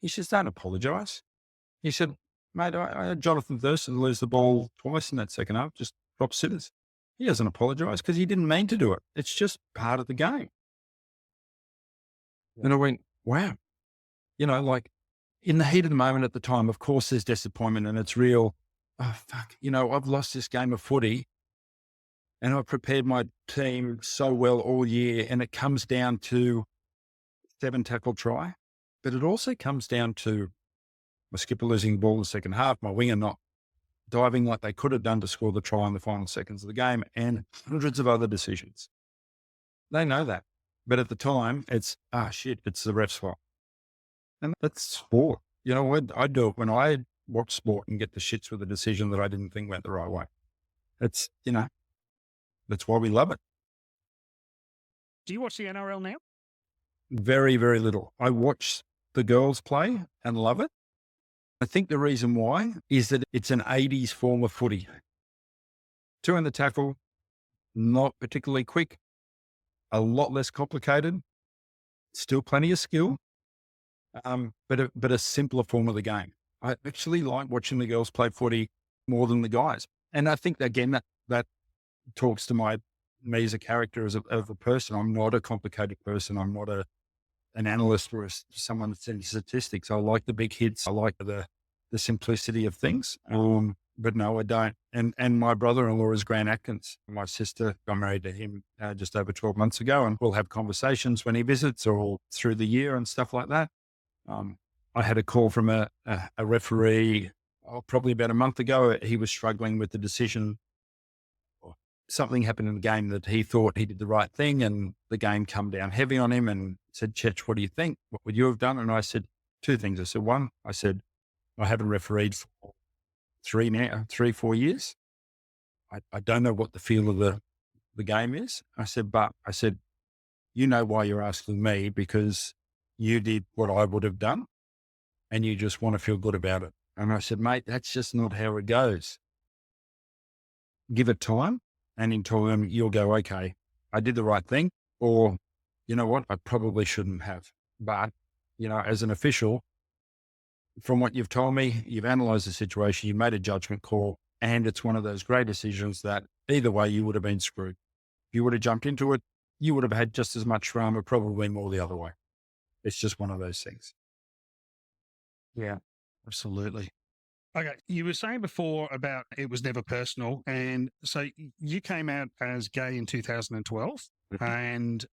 He says, don't apologise. He said, mate, I had Jonathan Thurston lose the ball twice in that second half, just drop sitters. He doesn't apologise because he didn't mean to do it. It's just part of the game. And I went, wow. Like in the heat of the moment at the time, of course there's disappointment and it's real. Oh, fuck. I've lost this game of footy and I've prepared my team so well all year and it comes down to 7 tackle try, but it also comes down to my skipper losing the ball in the second half, my winger not diving like they could have done to score the try in the final seconds of the game, and hundreds of other decisions. They know that. But at the time, it's, it's the ref's fault. And that's sport. I do it when I watch sport and get the shits with a decision that I didn't think went the right way. It's, that's why we love it. Do you watch the NRL now? Very, very little. I watch the girls play and love it. I think the reason why is that it's an 80s form of footy. 2 in the tackle, not particularly quick, a lot less complicated, still plenty of skill, but a simpler form of the game. I actually like watching the girls play footy more than the guys. And I think, again, that talks to me as a character, as a person. I'm not a complicated person. I'm not an analyst or someone that's in statistics. I like the big hits. I like the simplicity of things. But no, I don't. And my brother-in-law is Grant Atkins. My sister got married to him just over 12 months ago, and we'll have conversations when he visits or through the year and stuff like that. I had a call from a referee probably about a month ago. He was struggling with the decision. Something happened in the game that he thought he did the right thing, and the game come down heavy on him and said, Chech, what do you think? What would you have done? And I said 2 things. I said, one, I haven't refereed for 4 years. I don't know what the feel of the game is. I said, you know why you're asking me, because you did what I would have done and you just want to feel good about it. And I said, mate, that's just not how it goes. Give it time. And in time, you'll go, okay, I did the right thing, or you know what, I probably shouldn't have. But, as an official, from what you've told me, you've analysed the situation, you made a judgment call, and it's one of those great decisions that either way you would have been screwed. If you would have jumped into it, you would have had just as much drama, probably more the other way. It's just one of those things. Yeah, absolutely. Okay, you were saying before about it was never personal. And so you came out as gay in 2012. And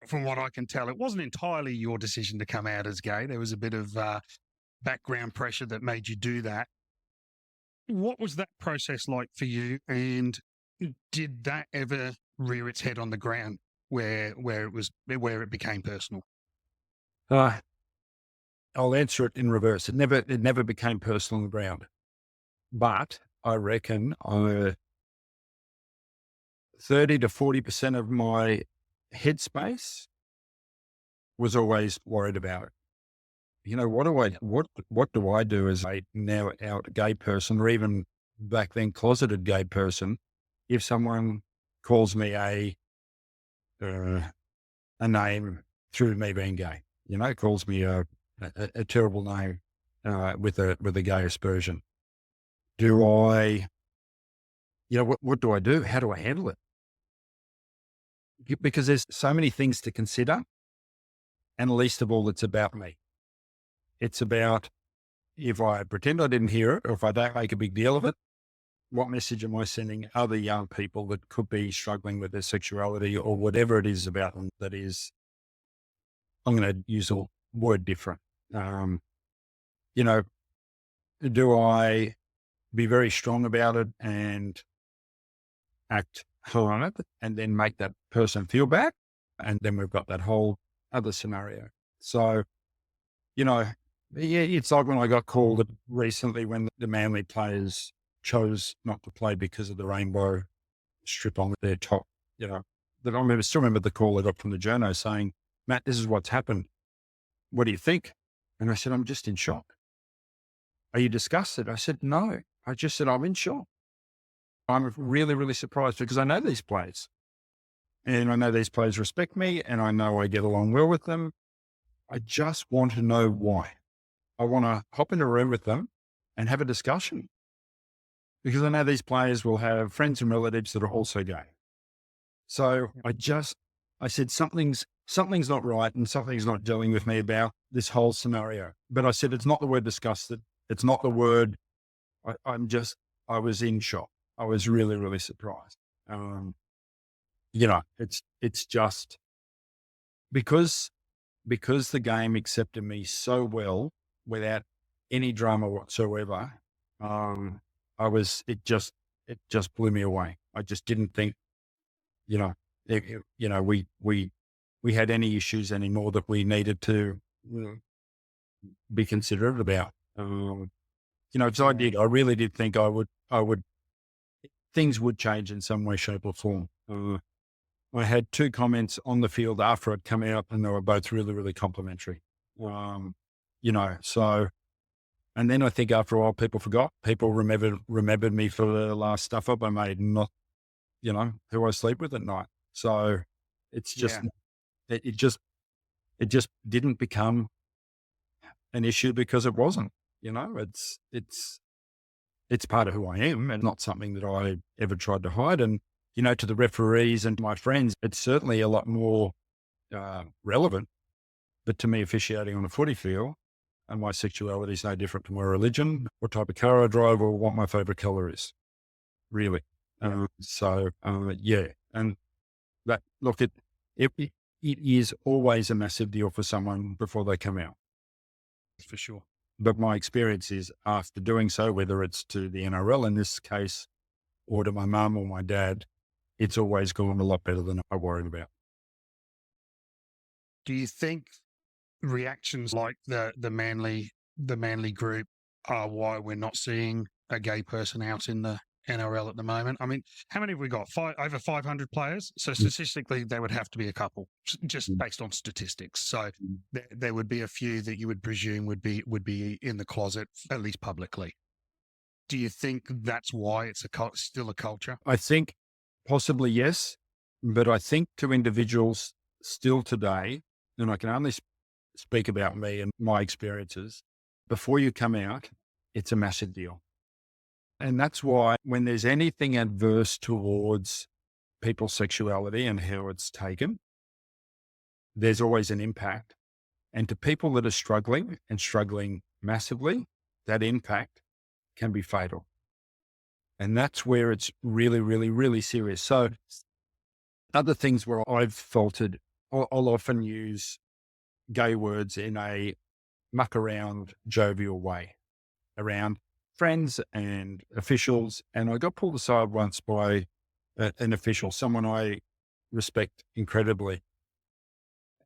from what I can tell, it wasn't entirely your decision to come out as gay. There was a bit of background pressure that made you do that. What was that process like for you? And did that ever rear its head on the ground where it became personal? Uh, I'll answer it in reverse. It never became personal on the ground, but I reckon 30 to 40% of my headspace was always worried about it. You know, what do I do as a now out gay person, or even back then closeted gay person, if someone calls me a name through me being gay? You know, calls me a terrible name with a gay aspersion. Do I? You know, what do I do? How do I handle it? Because there's so many things to consider, and least of all, it's about me. It's about, if I pretend I didn't hear it, or if I don't make a big deal of it, what message am I sending other young people that could be struggling with their sexuality or whatever it is about them that is, I'm going to use a word different. You know, do I be very strong about it and act hard on it and then make that person feel bad? And then we've got that whole other scenario. So, you know, yeah, it's like when I got called recently when the Manly players chose not to play because of the rainbow strip on their top, you know, that I still remember the call I got from the journo saying, Matt, this is what's happened. What do you think? And I said, I'm just in shock. Are you disgusted? I said, no. I just said, I'm in shock. I'm really, really surprised because I know these players and I know these players respect me and I know I get along well with them. I just want to know why. I want to hop in a room with them and have a discussion because I know these players will have friends and relatives that are also gay. So I said, something's not right and something's not gelling with me about this whole scenario. But I said, it's not the word disgusted. It's not the word. I was in shock. I was really, really surprised. You know, it's just because the game accepted me so well without any drama whatsoever. It just blew me away. I just didn't think, you know, we had any issues anymore that we needed to be considerate about. You know, because I really did think things would change in some way, shape or form. I had 2 comments on the field after I'd come out and they were both really, really complimentary. You know, so, and then I think after a while people forgot, people remembered me for the last stuff up I made, not, you know, who I sleep with at night. So it's just, it just didn't become an issue because it wasn't, you know, it's part of who I am and not something that I ever tried to hide. And, you know, to the referees and my friends, it's certainly a lot more relevant. But to me, officiating on a footy field and my sexuality is no different to my religion, what type of car I drive or what my favorite color is, really. Yeah. And that, look, it is always a massive deal for someone before they come out. For sure. But my experience is after doing so, whether it's to the NRL in this case, or to my mum or my dad, it's always gone a lot better than I worried about. Do you think reactions like the Manly group are why we're not seeing a gay person out in the NRL at the moment? I mean, how many have we got? Over 500 players. So statistically, there would have to be a couple, just based on statistics. So there would be a few that you would presume would be in the closet, at least publicly. Do you think that's why it's still a culture? I think possibly yes, but I think to individuals still today, and I can only speak about me and my experiences, before you come out, it's a massive deal. And that's why when there's anything adverse towards people's sexuality and how it's taken, there's always an impact. And to people that are struggling and struggling massively, that impact can be fatal. And that's where it's really, really, really serious. So other things where I've faltered, I'll often use gay words in a muck around jovial way around friends and officials. And I got pulled aside once by an official, someone I respect incredibly.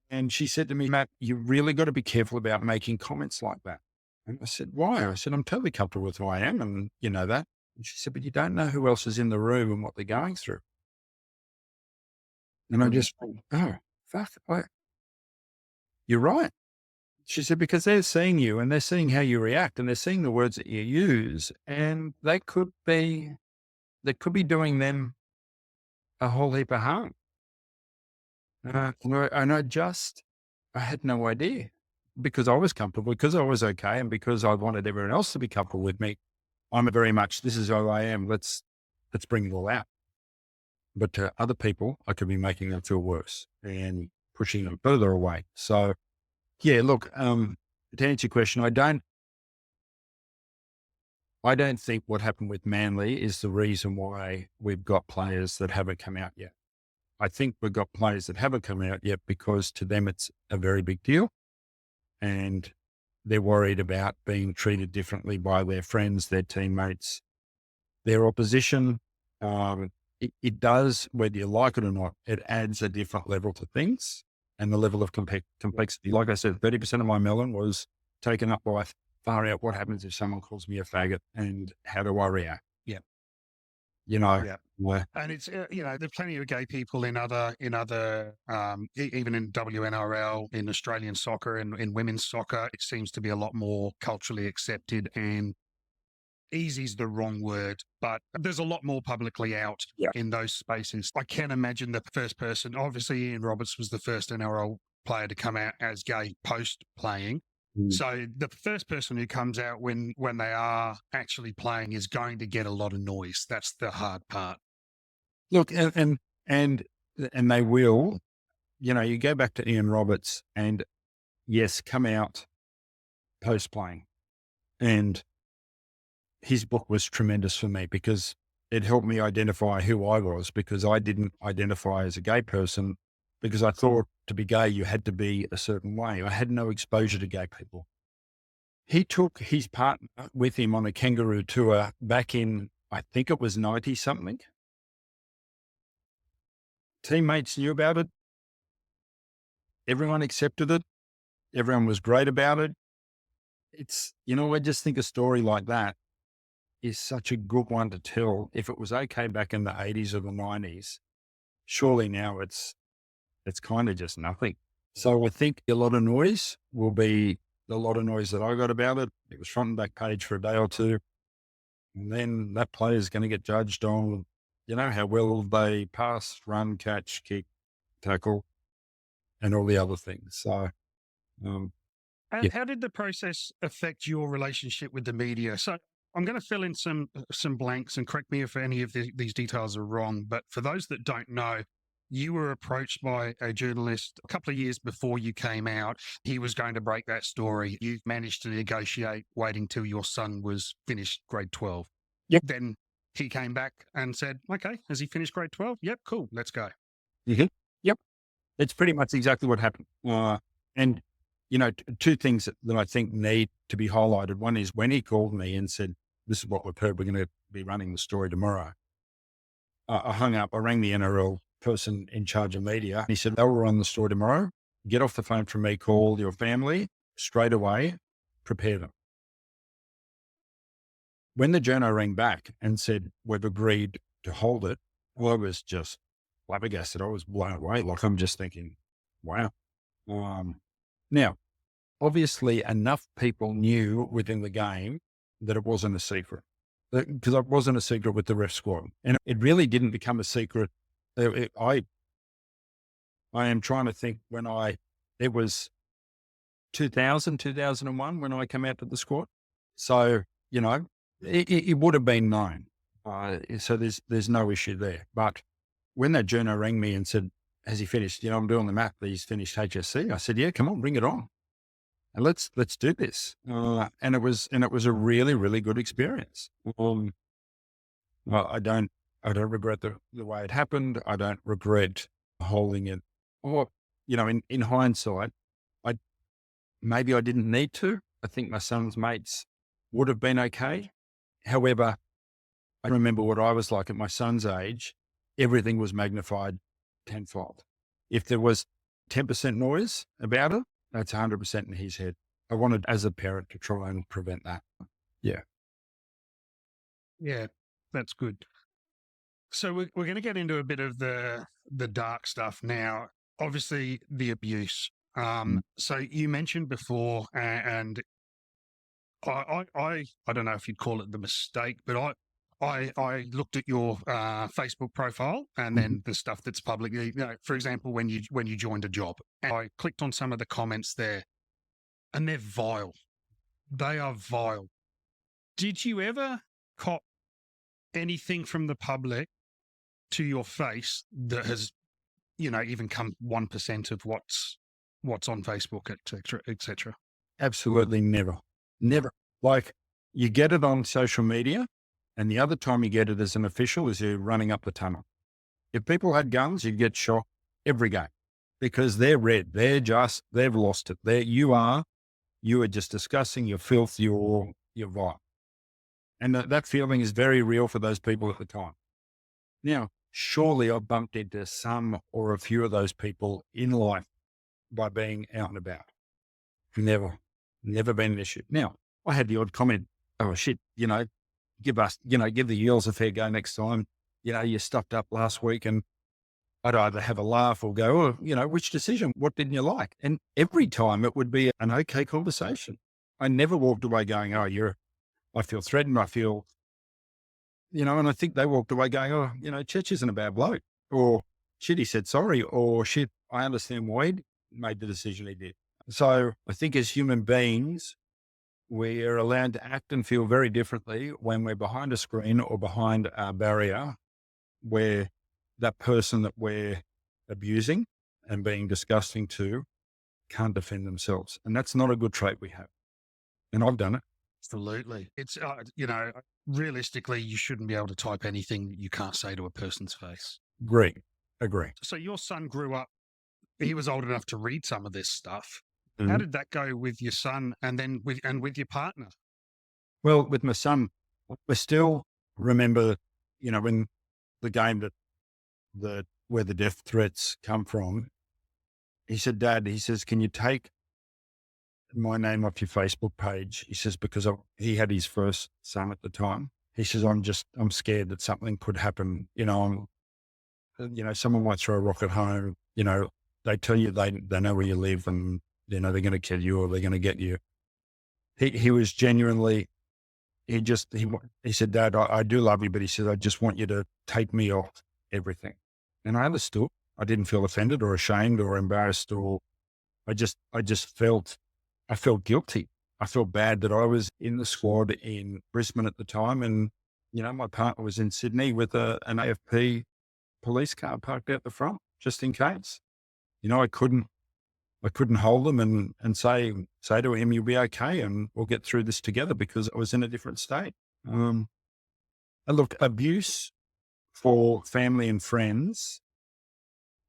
And she said to me, Matt, you really got to be careful about making comments like that. And I said, why? I said, I'm totally comfortable with who I am. And you know that. And she said, but you don't know who else is in the room and what they're going through. And I just went, oh, fuck, you're right. She said, because they're seeing you and they're seeing how you react and they're seeing the words that you use, and they could be doing them a whole heap of harm. And I had no idea, because I was comfortable, because I was okay, and because I wanted everyone else to be comfortable with me. I'm very much, this is who I am. Let's bring it all out. But to other people, I could be making them feel worse and pushing them further away. So yeah, look, to answer your question, I don't think what happened with Manly is the reason why we've got players that haven't come out yet. I think we've got players that haven't come out yet because to them it's a very big deal, and they're worried about being treated differently by their friends, their teammates, their opposition. It does, whether you like it or not, it adds a different level to things and the level of complexity. Like I said, 30% of my melon was taken up by far out. What happens if someone calls me a faggot, and how do I react? Yeah. You know, Yeah. And it's, there's plenty of gay people in other, even in WNRL, in Australian soccer and in women's soccer. It seems to be a lot more culturally accepted, and easy is the wrong word, but there's a lot more publicly out in those spaces. I can imagine the first person, obviously Ian Roberts was the first NRL player to come out as gay post playing. So the first person who comes out when they are actually playing is going to get a lot of noise. That's the hard part. Look, and they will, you go back to Ian Roberts and yes, come out post playing, and his book was tremendous for me because it helped me identify who I was, because I didn't identify as a gay person because I thought to be gay, you had to be a certain way. I had no exposure to gay people. He took his partner with him on a kangaroo tour back in, I think it was 90 something. Teammates knew about it. Everyone accepted it. Everyone was great about it. It's, I just think a story like that is such a good one to tell. If it was okay back in the 80s or the 90s, surely now it's kind of just nothing. So I think a lot of noise will be a lot of noise that I got about it. It was front and back page for a day or two. And then that player is going to get judged on, how well they pass, run, catch, kick, tackle, and all the other things. So, How did the process affect your relationship with the media? So I'm going to fill in some blanks, and correct me if any of these details are wrong. But for those that don't know, you were approached by a journalist a couple of years before you came out. He was going to break that story. You managed to negotiate waiting till your son was finished grade 12. Yep. Then he came back and said, okay, has he finished grade 12? Yep, cool, let's go. Mm-hmm. Yep. It's pretty much exactly what happened. And two things that I think need to be highlighted. One is when he called me and said, this is what we've heard, we're going to be running the story tomorrow. I hung up, I rang the NRL person in charge of media. He said, they'll run the story tomorrow. Get off the phone from me, call your family straight away, prepare them. When the journo rang back and said, we've agreed to hold it, I was just flabbergasted. I was blown away. Like, I'm just thinking, wow. Now, obviously enough people knew within the game that it wasn't a secret, because it wasn't a secret with the ref squad, and it really didn't become a secret. I am trying to think when it was 2001 when I came out to the squad. So, it would have been known. So there's no issue there. But when that journo rang me and said, has he finished? I'm doing the math. He's finished HSC. I said, yeah, come on, bring it on. And let's do this. And it was a really, really good experience. I don't regret the way it happened. I don't regret holding it. Or, in hindsight, maybe I didn't need to. I think my son's mates would have been okay. However, I remember what I was like at my son's age. Everything was magnified tenfold. If there was 10% noise about it, that's 100% in his head. I wanted, as a parent, to try and prevent that. Yeah. Yeah, that's good. So we're going to get into a bit of the dark stuff now. Obviously, the abuse. So you mentioned before, and I don't know if you'd call it the mistake, but I looked at your Facebook profile and then the stuff that's publicly, for example, when you joined a job, and I clicked on some of the comments there, and they're vile. They are vile. Did you ever cop anything from the public to your face that has, even come 1% of what's on Facebook, etc., etc.? Absolutely never. Never. Like, you get it on social media, and the other time you get it as an official is you're running up the tunnel. If people had guns, you'd get shot every game because they're red. They've lost it. You are just discussing your filth, your vile. And that feeling is very real for those people at the time. Now, surely I've bumped into some or a few of those people in life by being out and about. Never been an issue. Now, I had the odd comment, oh shit, give the Eels a fair go next time. You stuffed up last week, and I'd either have a laugh or go, oh, which decision? What didn't you like? And every time it would be an okay conversation. I never walked away going, oh, I feel threatened. I feel, and I think they walked away going, oh, Chech isn't a bad bloke, or shit, he said sorry, or shit, I understand why he made the decision he did. So I think as human beings, we're allowed to act and feel very differently when we're behind a screen or behind a barrier where that person that we're abusing and being disgusting to can't defend themselves. And that's not a good trait we have. And I've done it. Absolutely. It's, realistically, you shouldn't be able to type anything that you can't say to a person's face. Agree. So your son grew up, he was old enough to read some of this stuff. Mm-hmm. How did that go with your son and then with your partner? Well, with my son, I still remember, when the game where the death threats come from, he said, Dad, he says, can you take my name off your Facebook page? He says, because he had his first son at the time. He says, I'm scared that something could happen. Someone might throw a rock at home. They tell you they know where you live, and they're going to kill you or they're going to get you. He was genuinely, he said, Dad, I do love you, but he said, I just want you to take me off everything. And I understood. I didn't feel offended or ashamed or embarrassed, or I felt guilty. I felt bad that I was in the squad in Brisbane at the time. And, my partner was in Sydney with an AFP police car parked out the front, just in case. I couldn't hold them and say to him, you'll be okay and we'll get through this together, because I was in a different state. And look, abuse for family and friends,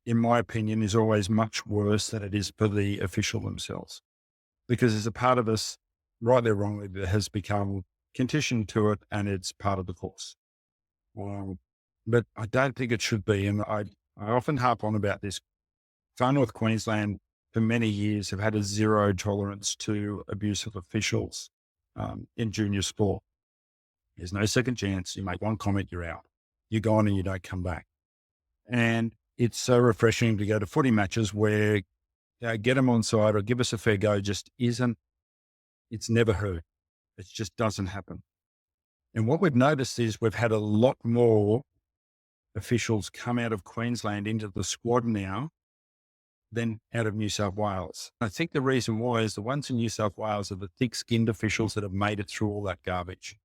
in my opinion, is always much worse than it is for the official themselves, because there's a part of us, rightly or wrongly, that has become conditioned to it, and it's part of the course. But I don't think it should be. And I often harp on about this. Far North Queensland for many years have had a zero tolerance to abuse of officials in junior sport. There's no second chance. You make one comment, you're out. You're gone and you don't come back. And it's so refreshing to go to footy matches where get them on side or give us a fair go it's never heard. It just doesn't happen. And what we've noticed is we've had a lot more officials come out of Queensland into the squad now than out of New South Wales. I think the reason why is the ones in New South Wales are the thick-skinned officials that have made it through all that garbage.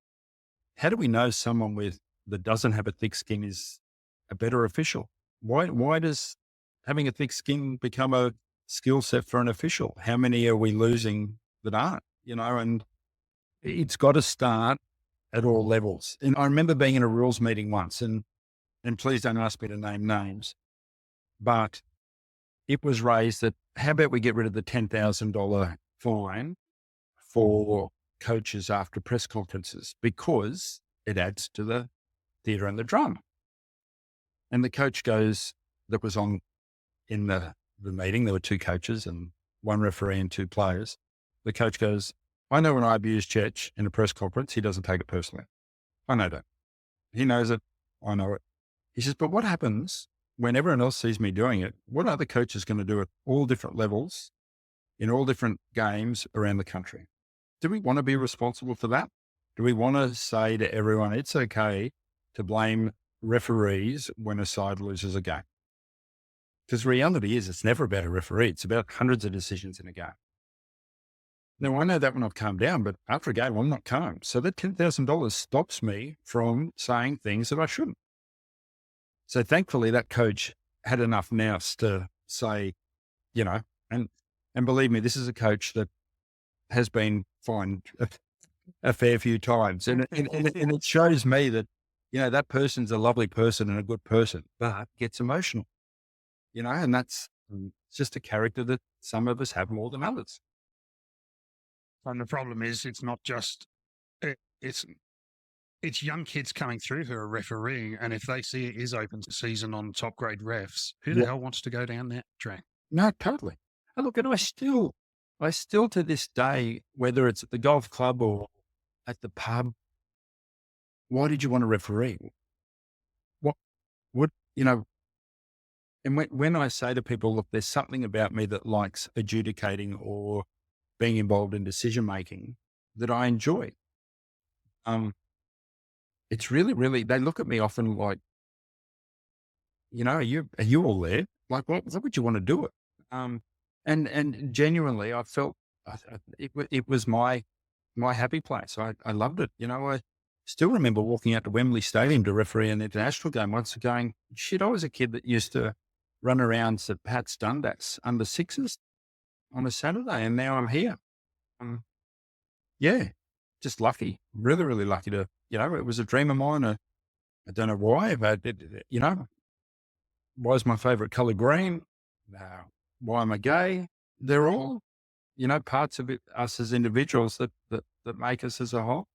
How do we know someone that doesn't have a thick skin is a better official? Why does having a thick skin become a skill set for an official? How many are we losing that aren't? And it's got to start at all levels. And I remember being in a rules meeting once, and please don't ask me to name names, but it was raised that how about we get rid of the $10,000 fine for coaches after press conferences because it adds to the theatre and the drama. And the coach goes, that was on in the meeting, there were two coaches and one referee and two players. The coach goes, I know when I abuse Chech in a press conference, he doesn't take it personally. I know that. He knows it. I know it. He says, but what happens when everyone else sees me doing it? What are the coaches going to do at all different levels in all different games around the country? Do we want to be responsible for that? Do we want to say to everyone, it's okay to blame referees when a side loses a game? Because the reality is it's never about a referee. It's about hundreds of decisions in a game. Now, I know that when I've calmed down, but after a game, I'm not calm. So that $10,000 stops me from saying things that I shouldn't. So thankfully, that coach had enough nous to say, you know, and believe me, this is a coach that has been fined a fair few times. And it shows me that, you know, that person's a lovely person and a good person, but gets emotional, you know, and that's just a character that some of us have more than others. And the problem is, it's not just, it's young kids coming through who are refereeing. And if they see it is open season on top grade refs, who the hell wants to go down that track? No, totally. And look, and I still to this day, whether it's at the golf club or at the pub, why did you want to referee? What, you know, and when I say to people, look, there's something about me that likes adjudicating or being involved in decision-making that I enjoy. It's really, really, they look at me often like, you know, are you all there? Like, why would you want to do it? And genuinely, I felt it was my happy place. I loved it. You know, I still remember walking out to Wembley Stadium to referee an international game once and going, shit, I was a kid that used to run around to Pat's Dundas under sixes on a Saturday, and now I'm here. Yeah, just lucky, really, really lucky to, you know, it was a dream of mine. I don't know why, but you know, why is my favorite color green? Why am I gay? They're all, you know, parts of it, us as individuals that make us as a whole.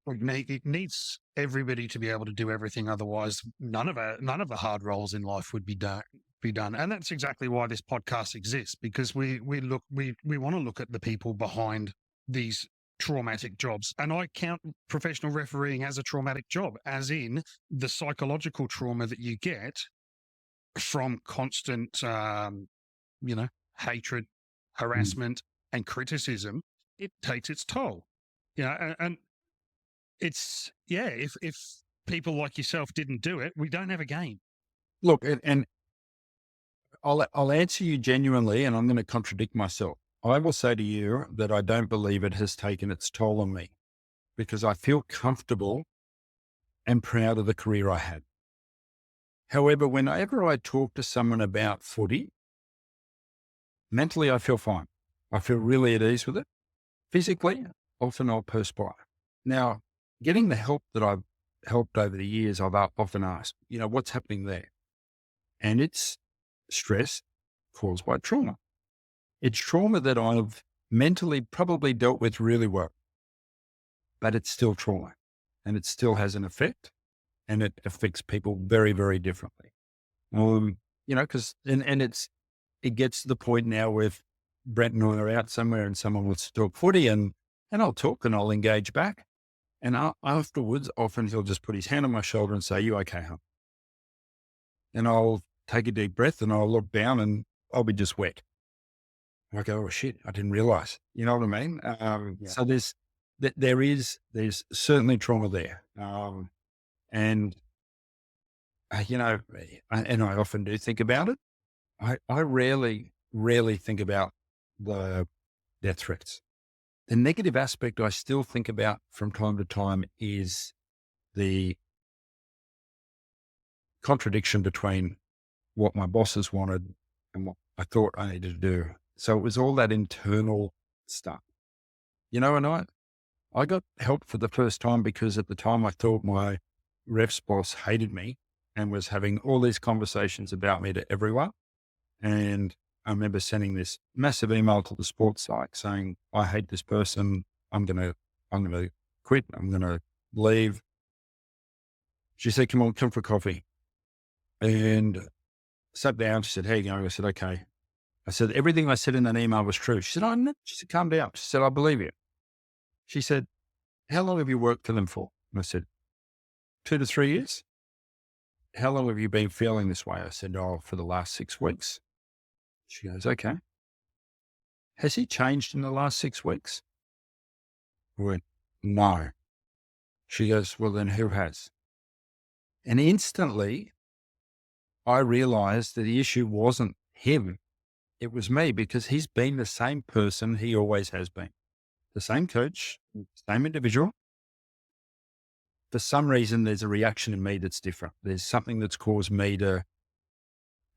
It needs everybody to be able to do everything. Otherwise, none of the hard roles in life would be done. And that's exactly why this podcast exists, because we want to look at the people behind these traumatic jobs. And I count professional refereeing as a traumatic job, as in the psychological trauma that you get from constant, you know, hatred, harassment, and criticism. It takes its toll. You know, and it's, yeah, if people like yourself didn't do it, we don't have a game. Look, and I'll answer you genuinely, and I'm going to contradict myself. I will say to you that I don't believe it has taken its toll on me, because I feel comfortable and proud of the career I had. However, whenever I talk to someone about footy, mentally I feel fine. I feel really at ease with it. Physically, often I'll perspire. Now, getting the help that I've helped over the years, I've often asked, you know, what's happening there? And it's stress caused by trauma. It's trauma that I've mentally probably dealt with really well, but it's still trauma and it still has an effect, and it affects people very, very differently. You know, because, and it gets to the point now where Brent and I are out somewhere and someone wants to talk footy, and I'll talk and I'll engage back. And afterwards, often he'll just put his hand on my shoulder and say, you okay, huh? And I'll take a deep breath and I'll look down and I'll be just wet. I go, oh shit, I didn't realize. You know what I mean? So there's certainly trauma there. And you know, and I often do think about it. I rarely think about the death threats. The negative aspect I still think about from time to time is the contradiction between what my bosses wanted and what I thought I needed to do. So it was all that internal stuff, you know, and I got help for the first time because at the time I thought my ref's boss hated me and was having all these conversations about me to everyone. And I remember sending this massive email to the sports psych saying, I hate this person. I'm going to quit. I'm going to leave. She said, come on, come for coffee. And sat down. She said, how you going? I said, okay. I said, everything I said in that email was true. She said, oh, no. She said, calm down. She said, I believe you. She said, how long have you worked for them for? And I said, 2 to 3 years. How long have you been feeling this way? I said, oh, for the last 6 weeks. She goes, okay. Has he changed in the last 6 weeks? I went, no. She goes, well, then who has? And instantly I realized that the issue wasn't him. It was me, because he's been the same person he always has been. The same coach, same individual. For some reason, there's a reaction in me that's different. There's something that's caused me to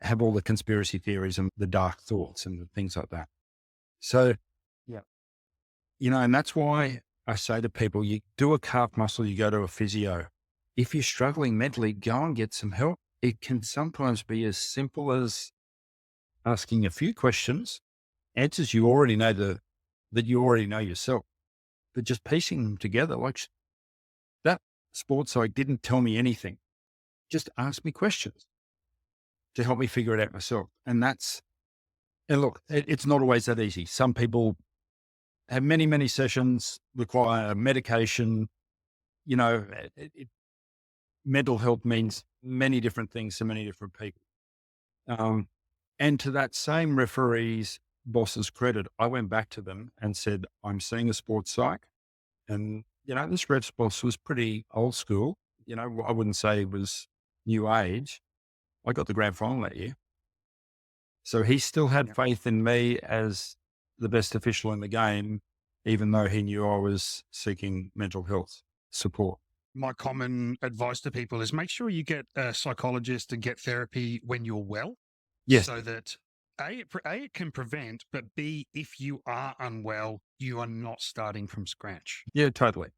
have all the conspiracy theories and the dark thoughts and the things like that. So, Yeah. and that's why I say to people, you do a calf muscle, you go to a physio. If you're struggling mentally, go and get some help. It can sometimes be as simple as asking a few questions, answers you already know that you already know yourself, but just piecing them together. Like that sports psych didn't tell me anything. Just ask me questions to help me figure it out myself. And look, it's not always that easy. Some people have many, many sessions, require medication. Mental health means many different things to many different people. And to that same referee's boss's credit, I went back to them and said, I'm seeing a sports psych. And, this ref's boss was pretty old school. I wouldn't say it was new age. I got the grand final that year. So he still had faith in me as the best official in the game, even though he knew I was seeking mental health support. My common advice to people is make sure you get a psychologist and get therapy when you're well. Yes. So that it can prevent, but B, if you are unwell, you are not starting from scratch. Yeah, totally.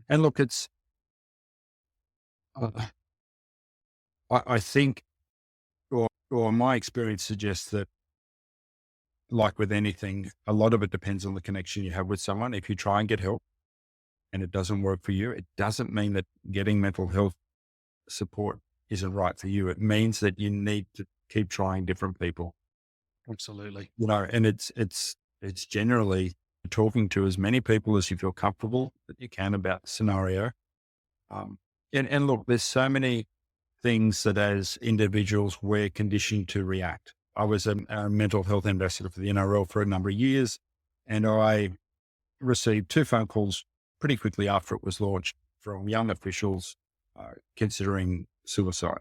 And look, it's, I think, or my experience suggests that, like with anything, a lot of it depends on the connection you have with someone. If you try and get help and it doesn't work for you, it doesn't mean that getting mental health support isn't right for you. It means that you need to keep trying different people. Absolutely. And it's generally talking to as many people as you feel comfortable that you can about the scenario. And look, there's so many things that as individuals we're conditioned to react. I was a mental health ambassador for the NRL for a number of years, and I received 2 phone calls pretty quickly after it was launched from young officials considering suicide.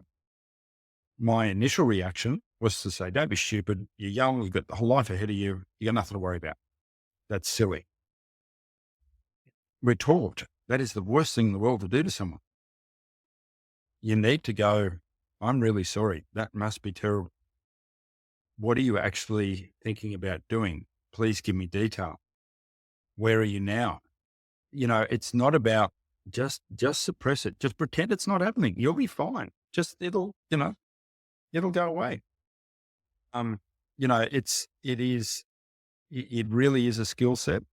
My initial reaction was to say, don't be stupid. You're young. You've got the whole life ahead of you. You got nothing to worry about. That's silly. We're taught that is the worst thing in the world to do to someone. You need to go, I'm really sorry. That must be terrible. What are you actually thinking about doing? Please give me detail. Where are you now? It's not about just suppress it. Just pretend it's not happening. You'll be fine. It'll go away. It really is a skill set.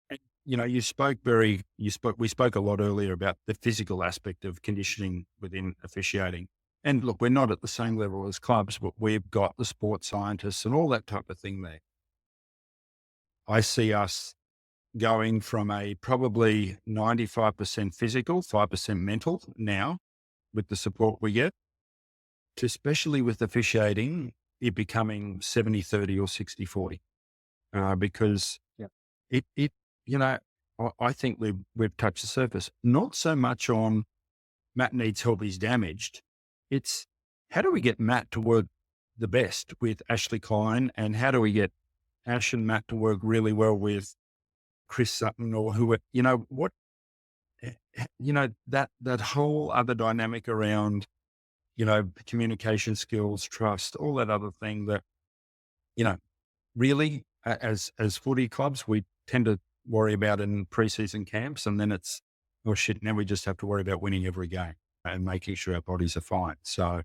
And, we spoke a lot earlier about the physical aspect of conditioning within officiating. And look, we're not at the same level as clubs, but we've got the sports scientists and all that type of thing there. I see us going from a probably 95% physical, 5% mental now with the support we get, to especially with officiating, it becoming 70-30 or 60-40. Because I think we've touched the surface. Not so much on Matt needs help, he's damaged. It's how do we get Matt to work the best with Ashley Klein, and how do we get Ash and Matt to work really well with Chris Sutton or that whole other dynamic around, communication skills, trust, all that other thing that, really as footy clubs, we tend to worry about in preseason camps. And then it's, oh shit, now we just have to worry about winning every game and making sure our bodies are fine. So,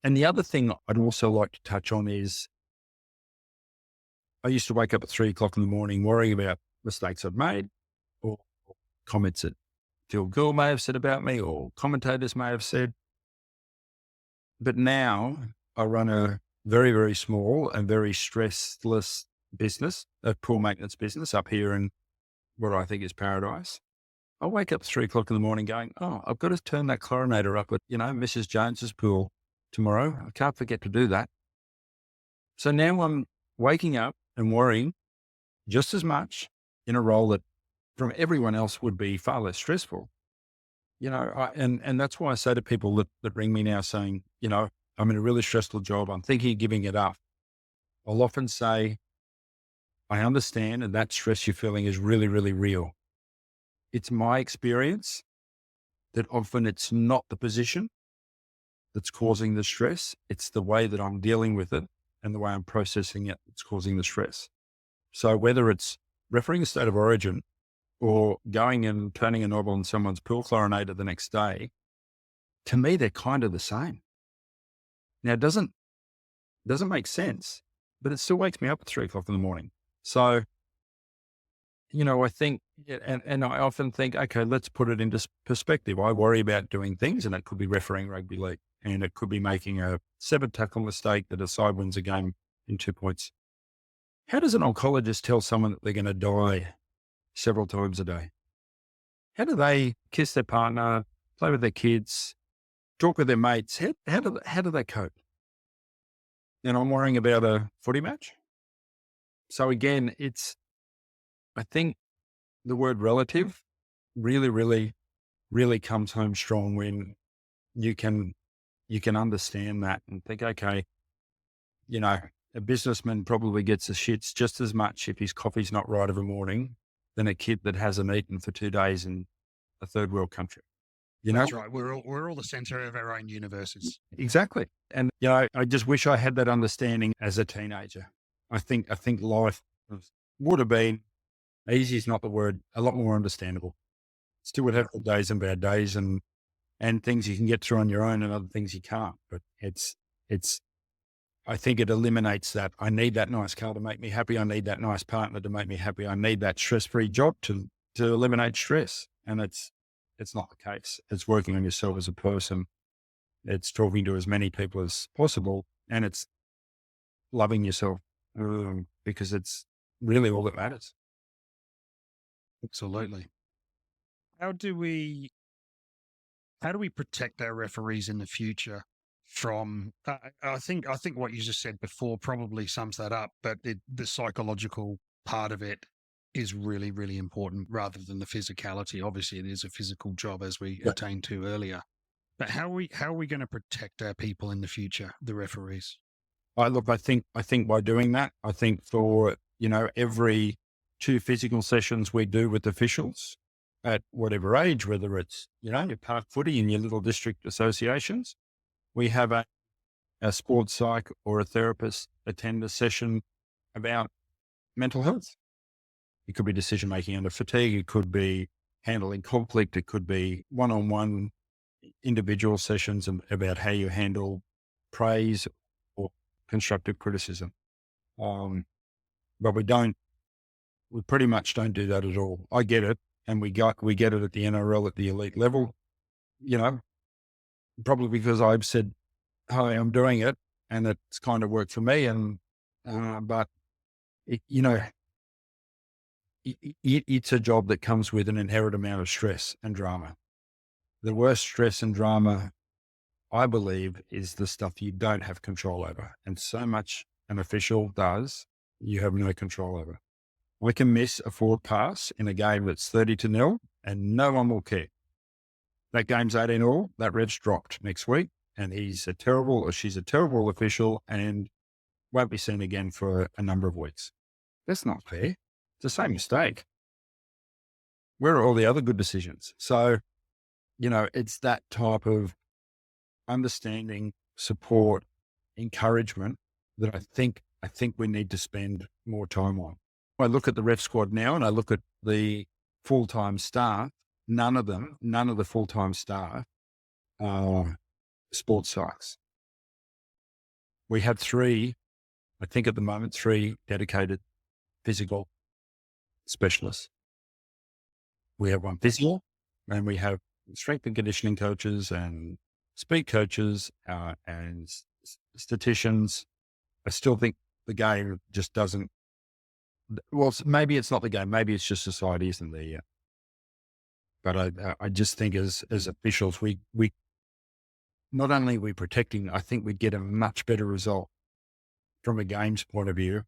and the other thing I'd also like to touch on is I used to wake up at 3 o'clock in the morning worrying about mistakes I'd made or comments that Phil Gill may have said about me or commentators may have said. But now I run a very, very small and very stressless business, a poor maintenance business up here in what I think is paradise. I wake up at 3 o'clock in the morning going, oh, I've got to turn that chlorinator up at, Mrs. Jones's pool tomorrow. I can't forget to do that. So now I'm waking up and worrying just as much in a role that from everyone else would be far less stressful. And that's why I say to people that ring me now saying, I'm in a really stressful job. I'm thinking of giving it up. I'll often say, I understand, and that stress you're feeling is really, really real. It's my experience that often it's not the position that's causing the stress. It's the way that I'm dealing with it and the way I'm processing it that's causing the stress. So whether it's refereeing a state of origin or going and turning a knob on someone's pool chlorinator the next day, to me, they're kind of the same. Now, it doesn't make sense, but it still wakes me up at 3 o'clock in the morning. So, I think, and I often think, okay, let's put it into perspective. I worry about doing things, and it could be refereeing rugby league, and it could be making a 7-tackle mistake that a side wins a game in 2 points. How does an oncologist tell someone that they're going to die several times a day? How do they kiss their partner, play with their kids, talk with their mates? How do they cope? And I'm worrying about a footy match. So again, I think the word relative really, really, really comes home strong when you can understand that and think, okay, a businessman probably gets the shits just as much if his coffee's not right of a morning than a kid that hasn't eaten for 2 days in a third world country. That's right. We're all the center of our own universes. Exactly. And, I just wish I had that understanding as a teenager. I think life would have been, easy is not the word, a lot more understandable. Still would have good days and bad days and things you can get through on your own and other things you can't. But I think it eliminates that. I need that nice car to make me happy. I need that nice partner to make me happy. I need that stress-free job to eliminate stress. And it's not the case. It's working on yourself as a person. It's talking to as many people as possible. And it's loving yourself because it's really all that matters. Absolutely. How do we protect our referees in the future from, I think what you just said before probably sums that up, but the psychological part of it is really, really important rather than the physicality. Obviously it is a physical job as we attained to earlier, but how are we going to protect our people in the future, the referees? I think by doing that, I think for, every 2 physical sessions we do with officials at whatever age, whether it's, your park footy in your little district associations, we have a sports psych or a therapist attend a session about mental health. It could be decision-making under fatigue. It could be handling conflict. It could be one-on-one individual sessions about how you handle praise or constructive criticism. But we pretty much don't do that at all. I get it. And we get it at the NRL at the elite level, probably because I've said, hi, I'm doing it and it's kind of worked for me. And, but it's a job that comes with an inherent amount of stress and drama. The worst stress and drama, I believe, is the stuff you don't have control over. And so much an official does, you have no control over. We can miss a forward pass in a game that's 30-0 and no one will care. That game's 18-all, that ref's dropped next week and he's a terrible or she's a terrible official and won't be seen again for a number of weeks. That's not fair. It's the same mistake. Where are all the other good decisions? So, it's that type of understanding, support, encouragement that I think we need to spend more time on. I look at the ref squad now and I look at the full-time staff. None of the full-time staff are sports psychs. We have 3, I think at the moment, 3 dedicated physical specialists. We have one physio, and we have strength and conditioning coaches and speed coaches and statisticians. I still think the game just doesn't. Well, maybe it's not the game. Maybe it's just society isn't there yet. But I just think as officials, we not only are we protecting, I think we'd get a much better result from a games point of view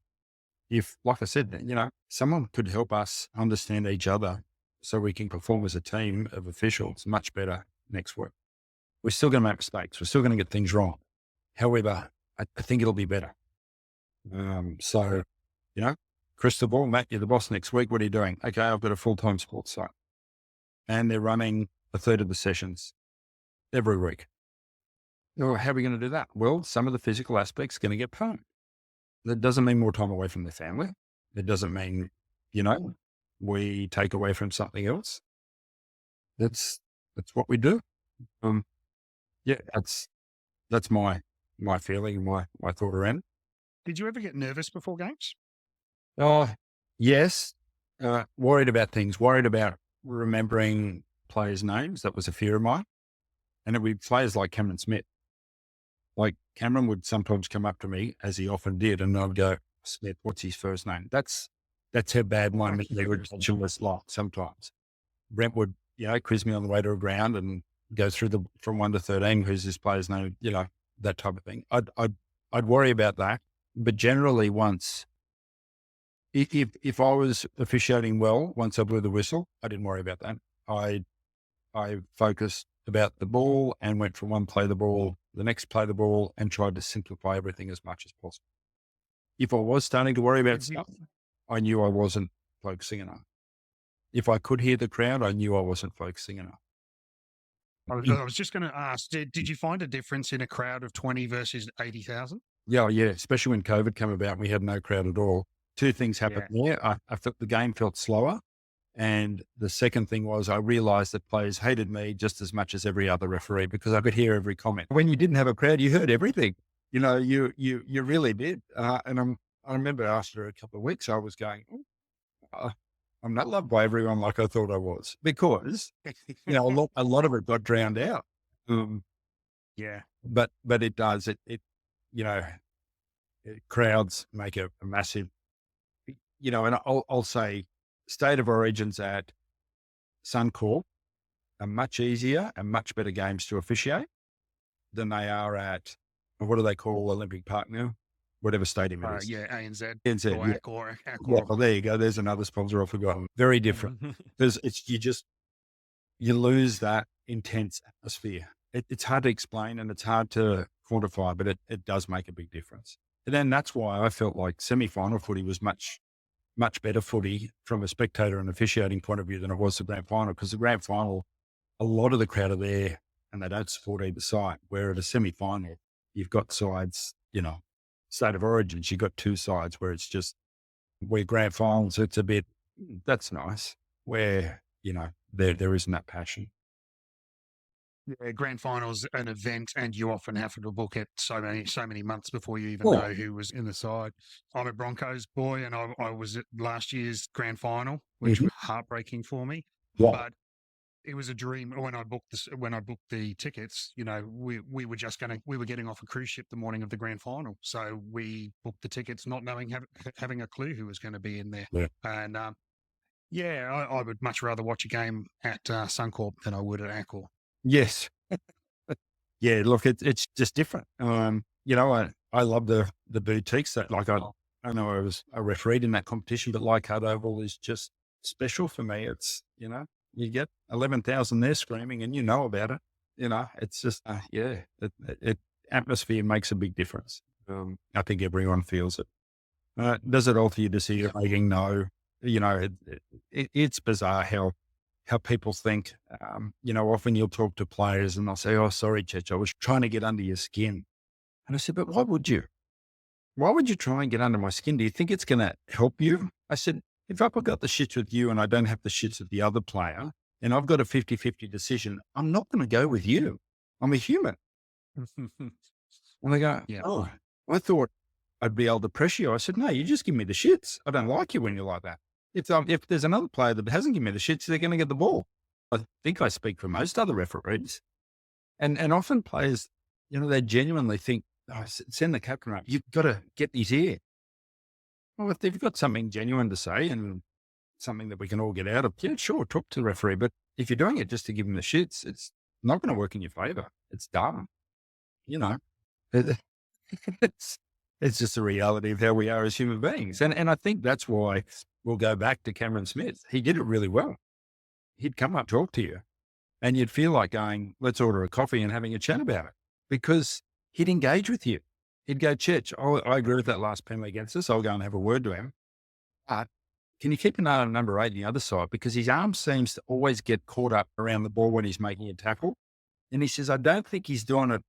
if, like I said, someone could help us understand each other so we can perform as a team of officials much better next week. We're still going to make mistakes. We're still going to get things wrong. However, I think it'll be better. So, crystal ball, Matt, you're the boss next week. What are you doing? Okay, I've got a full-time sports site. And they're running a third of the sessions every week. Oh, how are we going to do that? Well, some of the physical aspects are going to get paid. That doesn't mean more time away from their family. It doesn't mean, we take away from something else. That's what we do. That's my feeling, my thought around it. Did you ever get nervous before games? Oh, yes. Worried about things, worried about remembering players' names. That was a fear of mine. And it would be players like Cameron Smith. Like Cameron would sometimes come up to me, as he often did, and I'd go, Smith, what's his first name? That's how bad my memory retention was like sometimes. Brent would, quiz me on the way to a ground and go through from 1 to 13, who's this player's name, that type of thing. I'd worry about that. But generally if I was officiating well, once I blew the whistle, I didn't worry about that. I focused about the ball and went from one play the ball, the next play the ball, and tried to simplify everything as much as possible. If I was starting to worry about stuff, I knew I wasn't focusing enough. If I could hear the crowd, I knew I wasn't focusing enough. I was just going to ask, did you find a difference in a crowd of 20 versus 80,000? Yeah, especially when COVID came about and we had no crowd at all. Two things happened there. I felt the game felt slower. And the second thing was I realized that players hated me just as much as every other referee because I could hear every comment. When you didn't have a crowd, you heard everything. You really did. And I remember after a couple of weeks, I was going, I'm not loved by everyone like I thought I was because, a lot of it got drowned out. But it does. Crowds make a massive, and I'll say State of Origins at Suncorp are much easier and much better games to officiate than they are at, what do they call Olympic Park now? Whatever stadium it is. ANZ. ANZ, Accor. Well, there you go. There's another sponsor I've forgotten. Very different. Because you lose that intense atmosphere. It's hard to explain and it's hard to quantify, but it does make a big difference. And then that's why I felt like semi-final footy was much better footy from a spectator and officiating point of view than it was the grand final, because the grand final, a lot of the crowd are there and they don't support either side. Where at a semi-final, you've got sides, State of Origins, you've got two sides where it's just, where grand finals, it's a bit, that's nice, where, there isn't that passion. Yeah, grand finals an event, and you often have to book it so many months before you even know who was in the side. I'm a Broncos boy, and I was at last year's grand final, which was heartbreaking for me. Yeah. But it was a dream when I booked the tickets. We were getting off a cruise ship the morning of the grand final, so we booked the tickets not knowing, having a clue who was going to be in there. Yeah. And I would much rather watch a game at Suncorp than I would at Accor. Yes. Yeah, look, it's just different. I love the boutiques that, like, I know I was a referee in that competition, but Leichhardt Oval is just special for me. It's, you get 11,000 there screaming and about it. It's just, atmosphere makes a big difference. I think everyone feels it. Does it alter your decision making? No. It's bizarre how people think. Often you'll talk to players and they'll say, "Oh, sorry, Chech, I was trying to get under your skin." And I said, "But why would you? Why would you try and get under my skin? Do you think it's going to help you?" I said, "If I've got the shits with you and I don't have the shits with the other player, and I've got a 50-50 decision, I'm not going to go with you. I'm a human." And they go, "Oh, I thought I'd be able to pressure you. I said, no, you just give me the shits. I don't like you when you're like that. If there's another player that hasn't given me the shits, they're going to get the ball. I think I speak for most other referees. And often players, they genuinely think, oh, send the captain up. You've got to get his ear. Well, if they've got something genuine to say and something that we can all get out of, yeah, sure, talk to the referee. But if you're doing it just to give him the shits, it's not going to work in your favor. It's dumb. It- it's just the reality of how we are as human beings. And I think that's why we'll go back to Cameron Smith. He did it really well. He'd come up, talk to you, and you'd feel like going, let's order a coffee and having a chat about it, because he'd engage with you. He'd go, Chech, I agree with that last penalty against us. I'll go and have a word to him. But can you keep an eye on number 8 on the other side? Because his arm seems to always get caught up around the ball when he's making a tackle. And he says, I don't think he's doing it.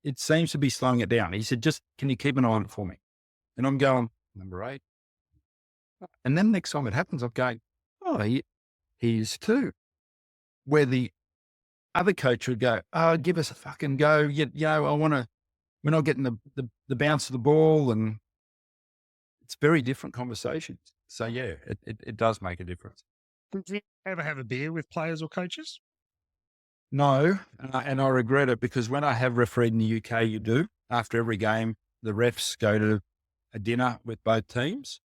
It seems to be slowing it down. He said, just, can you keep an eye on it for me? And I'm going, number 8. And then next time it happens, I'm going, oh, he is too. Where the other coach would go, oh, give us a fucking go. We're not getting the bounce of the ball, and it's very different conversations. So yeah, it does make a difference. Did you ever have a beer with players or coaches? No, and I regret it, because when I have refereed in the UK, you do. After every game, the refs go to a dinner with both teams,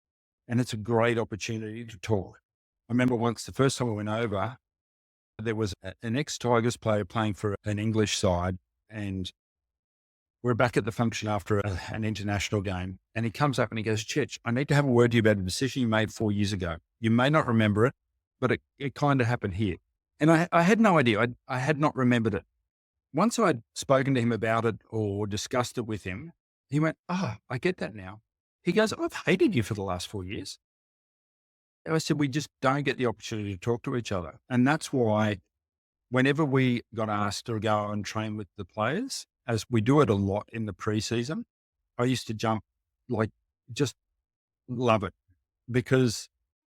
and it's a great opportunity to talk. I remember once, the first time I went over, there was an ex-Tigers player playing for an English side, and we're back at the function after an international game, and he comes up and he goes, Chech, I need to have a word to you about a decision you made 4 years ago. You may not remember it, but it kind of happened here. And I had no idea. I had not remembered it. Once I'd spoken to him about it or discussed it with him, he went, oh, I get that now. He goes, I've hated you for the last 4 years. And I said, we just don't get the opportunity to talk to each other. And that's why whenever we got asked to go and train with the players, as we do it a lot in the preseason, I used to jump, just love it, because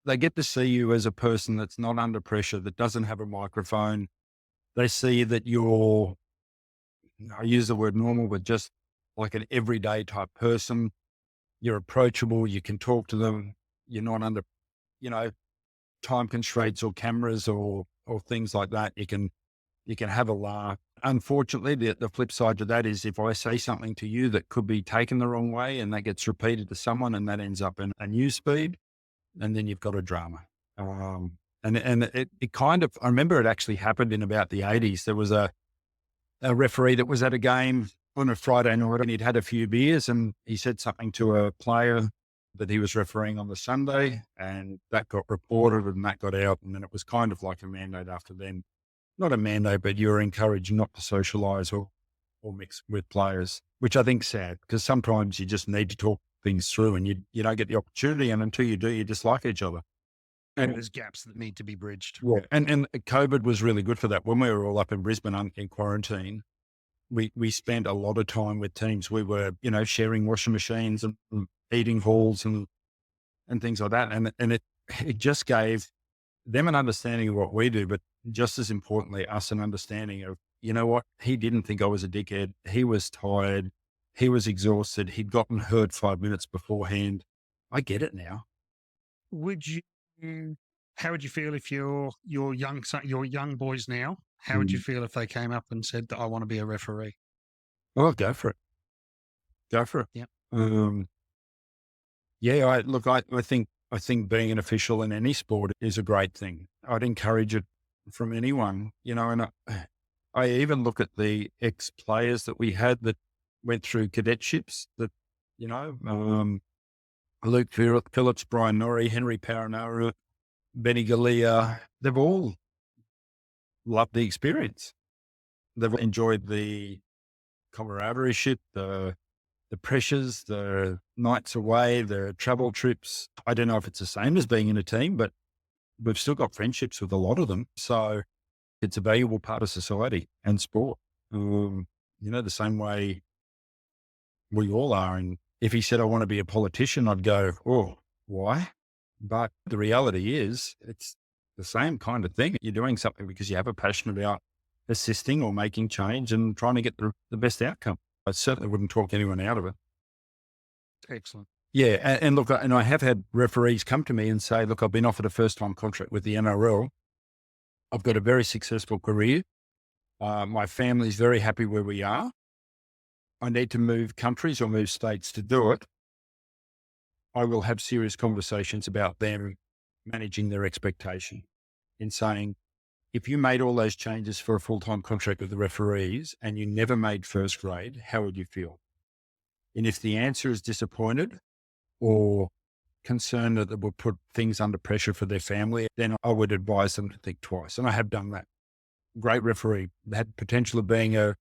they get to see you as a person that's not under pressure, that doesn't have a microphone. They see that you're, I use the word normal, but just like an everyday type person. You're approachable. You can talk to them. You're not under, time constraints or cameras or things like that. You can have a laugh. Unfortunately, the flip side to that is if I say something to you that could be taken the wrong way and that gets repeated to someone and that ends up in a news feed, and then you've got a drama. And it kind of, I remember it actually happened in about the 80s. There was a referee that was at a game on a Friday night, and he'd had a few beers, and he said something to a player that he was refereeing on the Sunday, and that got reported and that got out. And then it was kind of like a mandate after then. Not a mandate, but you're encouraged not to socialise or mix with players, which I think's sad, because sometimes you just need to talk things through, and you don't get the opportunity. And until you do, you dislike each other. And there's gaps that need to be bridged. Yeah. And COVID was really good for that. When we were all up in Brisbane in quarantine, we spent a lot of time with teams. We were, sharing washing machines and eating halls and things like that. And it just gave them an understanding of what we do, but just as importantly, us an understanding of, you know what, he didn't think I was a dickhead. He was tired. He was exhausted. He'd gotten hurt 5 minutes beforehand. I get it now. How would you feel if your young boys now, how would you feel if they came up and said that I want to be a referee? Well, go for it. Go for it. Yep. I think being an official in any sport is a great thing. I'd encourage it from anyone, and I even look at the ex-players that we had that went through cadetships that, Luke Phillips, Brian Norrie, Henry Paranaru, Benny Galea, they've all loved the experience. They've enjoyed the camaraderie, the pressures, the nights away, the travel trips. I don't know if it's the same as being in a team, but we've still got friendships with a lot of them. So it's a valuable part of society and sport. The same way we all are. And if he said, I want to be a politician, I'd go, oh, why? But the reality is it's the same kind of thing. You're doing something because you have a passion about assisting or making change and trying to get the best outcome. I certainly wouldn't talk anyone out of it. Excellent. Yeah. And look, and I have had referees come to me and say, look, I've been offered a first-time contract with the NRL. I've got a very successful career. My family's very happy where we are. I need to move countries or move states to do it. I will have serious conversations about them managing their expectation in saying, if you made all those changes for a full-time contract with the referees and you never made first grade, how would you feel? And if the answer is disappointed or concerned that it will put things under pressure for their family, then I would advise them to think twice. And I have done that. Great referee, had potential of being a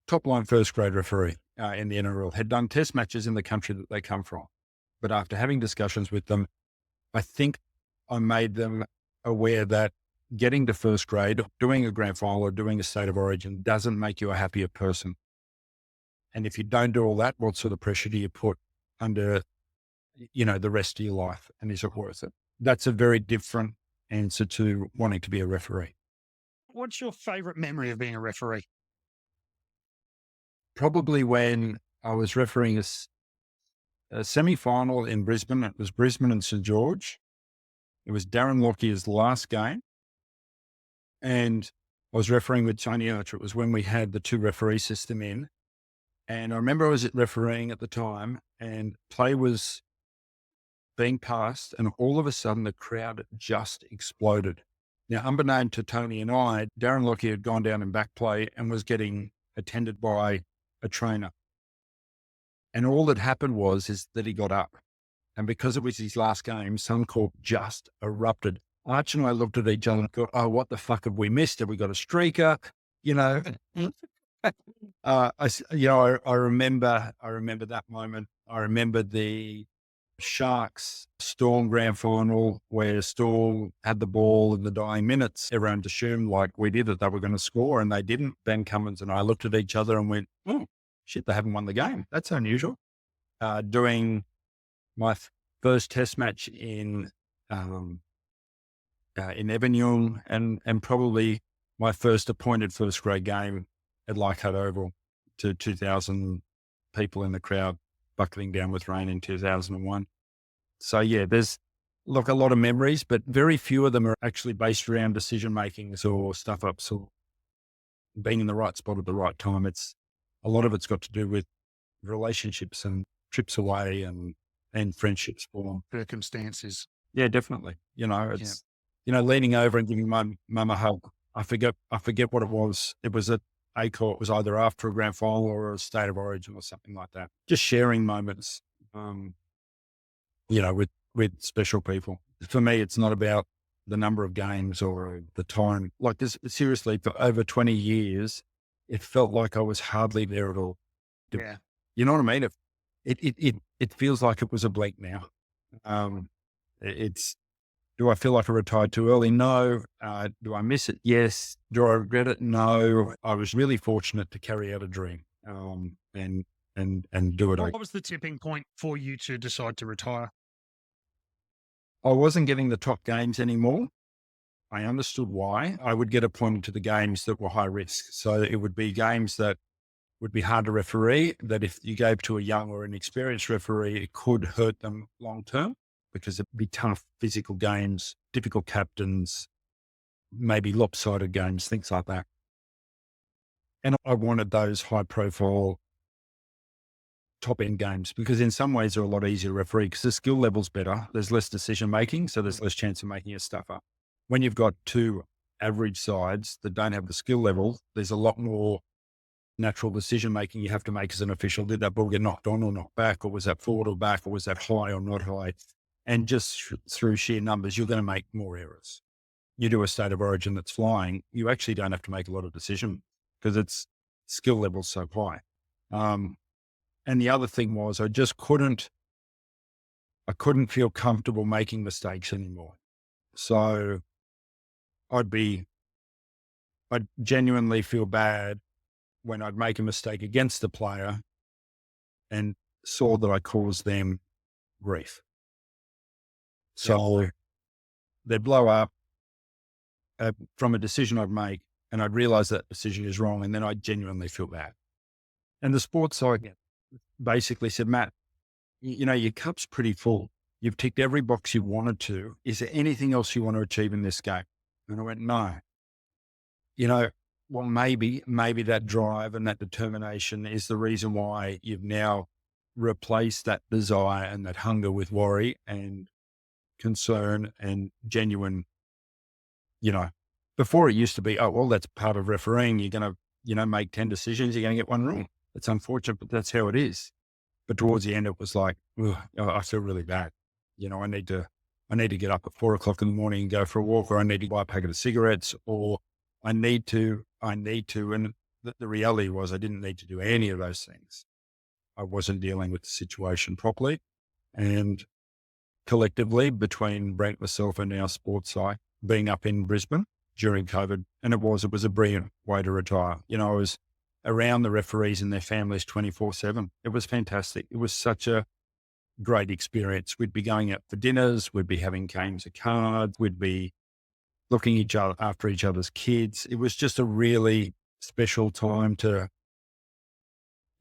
top-line first grade referee in the NRL, had done test matches in the country that they come from. But after having discussions with them, I think I made them aware that getting to first grade, doing a grand final or doing a state of origin doesn't make you a happier person. And if you don't do all that, what sort of pressure do you put under, the rest of your life? And is it worth it? That's a very different answer to wanting to be a referee. What's your favorite memory of being a referee? Probably when I was refereeing a semi-final in Brisbane. It was Brisbane and St. George. It was Darren Lockyer's last game. And I was refereeing with Tony Archer. It was when we had the 2 referee system in. And I remember I was refereeing at the time and play was being passed and all of a sudden the crowd just exploded. Now, unbeknown to Tony and I, Darren Lockyer had gone down in back play and was getting attended by a trainer. And all that happened is that he got up. And because it was his last game, Suncorp just erupted. Arch and I looked at each other and thought, oh, what the fuck have we missed? Have we got a streaker? I remember that moment. I remember the Sharks Storm grand final where Storm had the ball in the dying minutes. Everyone assumed like we did that they were going to score and they didn't. Ben Cummins and I looked at each other and went, oh, shit, they haven't won the game. That's unusual. Doing my first test match in Evanion and probably my first appointed first grade game at Leichhardt Oval to 2,000 people in the crowd buckling down with rain in 2001. So yeah, there's a lot of memories, but very few of them are actually based around decision makings or stuff ups or being in the right spot at the right time. A lot of it's got to do with relationships and trips away and friendships formed. Circumstances. Yeah, definitely. It's, leaning over and giving my mum a hug. I forget what it was. It was at ACOR. It was either after a grand final or a state of origin or something like that. Just sharing moments, with special people. For me, it's not about the number of games or the time. Like this, seriously, for over 20 years, it felt like I was hardly there at all. Yeah. You know what I mean? It feels like it was a blink now. Do I feel like I retired too early? No. Do I miss it? Yes. Do I regret it? No. I was really fortunate to carry out a dream, and do it. What was the tipping point for you to decide to retire? I wasn't getting the top games anymore. I understood why. I would get appointed to the games that were high risk. So it would be games that would be hard to referee, that if you gave to a young or inexperienced referee, it could hurt them long term because it'd be tough physical games, difficult captains, maybe lopsided games, things like that. And I wanted those high profile top end games because in some ways they're a lot easier to referee because the skill level's better. There's less decision making, so there's less chance of making your stuff up. When you've got 2 average sides that don't have the skill level, there's a lot more natural decision making you have to make as an official. Did that ball get knocked on or knocked back, or was that forward or back, or was that high or not high? And just through sheer numbers, you're going to make more errors. You do a state of origin that's flying, you actually don't have to make a lot of decision because its skill level's so high. And the other thing was I couldn't feel comfortable making mistakes anymore. So I'd genuinely feel bad when I'd make a mistake against the player and saw that I caused them grief. So they'd blow up from a decision I'd make and I'd realize that decision is wrong. And then I'd genuinely feel bad. And the sports side basically said, Matt, your cup's pretty full. You've ticked every box you wanted to. Is there anything else you want to achieve in this game? And I went, no. Well, maybe that drive and that determination is the reason why you've now replaced that desire and that hunger with worry and concern and genuine, before it used to be, oh, well, that's part of refereeing. You're going to, make 10 decisions. You're going to get one wrong. It's unfortunate, but that's how it is. But towards the end, it was like, ugh, I feel really bad. I need to get up at 4 o'clock in the morning and go for a walk, or I need to buy a packet of cigarettes, or I need to. And the reality was I didn't need to do any of those things. I wasn't dealing with the situation properly. And collectively, between Brent, myself, and our sports side, being up in Brisbane during COVID, and it was a brilliant way to retire. I was around the referees and their families 24/7. It was fantastic. It was such a great experience. We'd be going out for dinners. We'd be having games of cards. We'd be looking after each other's kids. It was just a really special time to,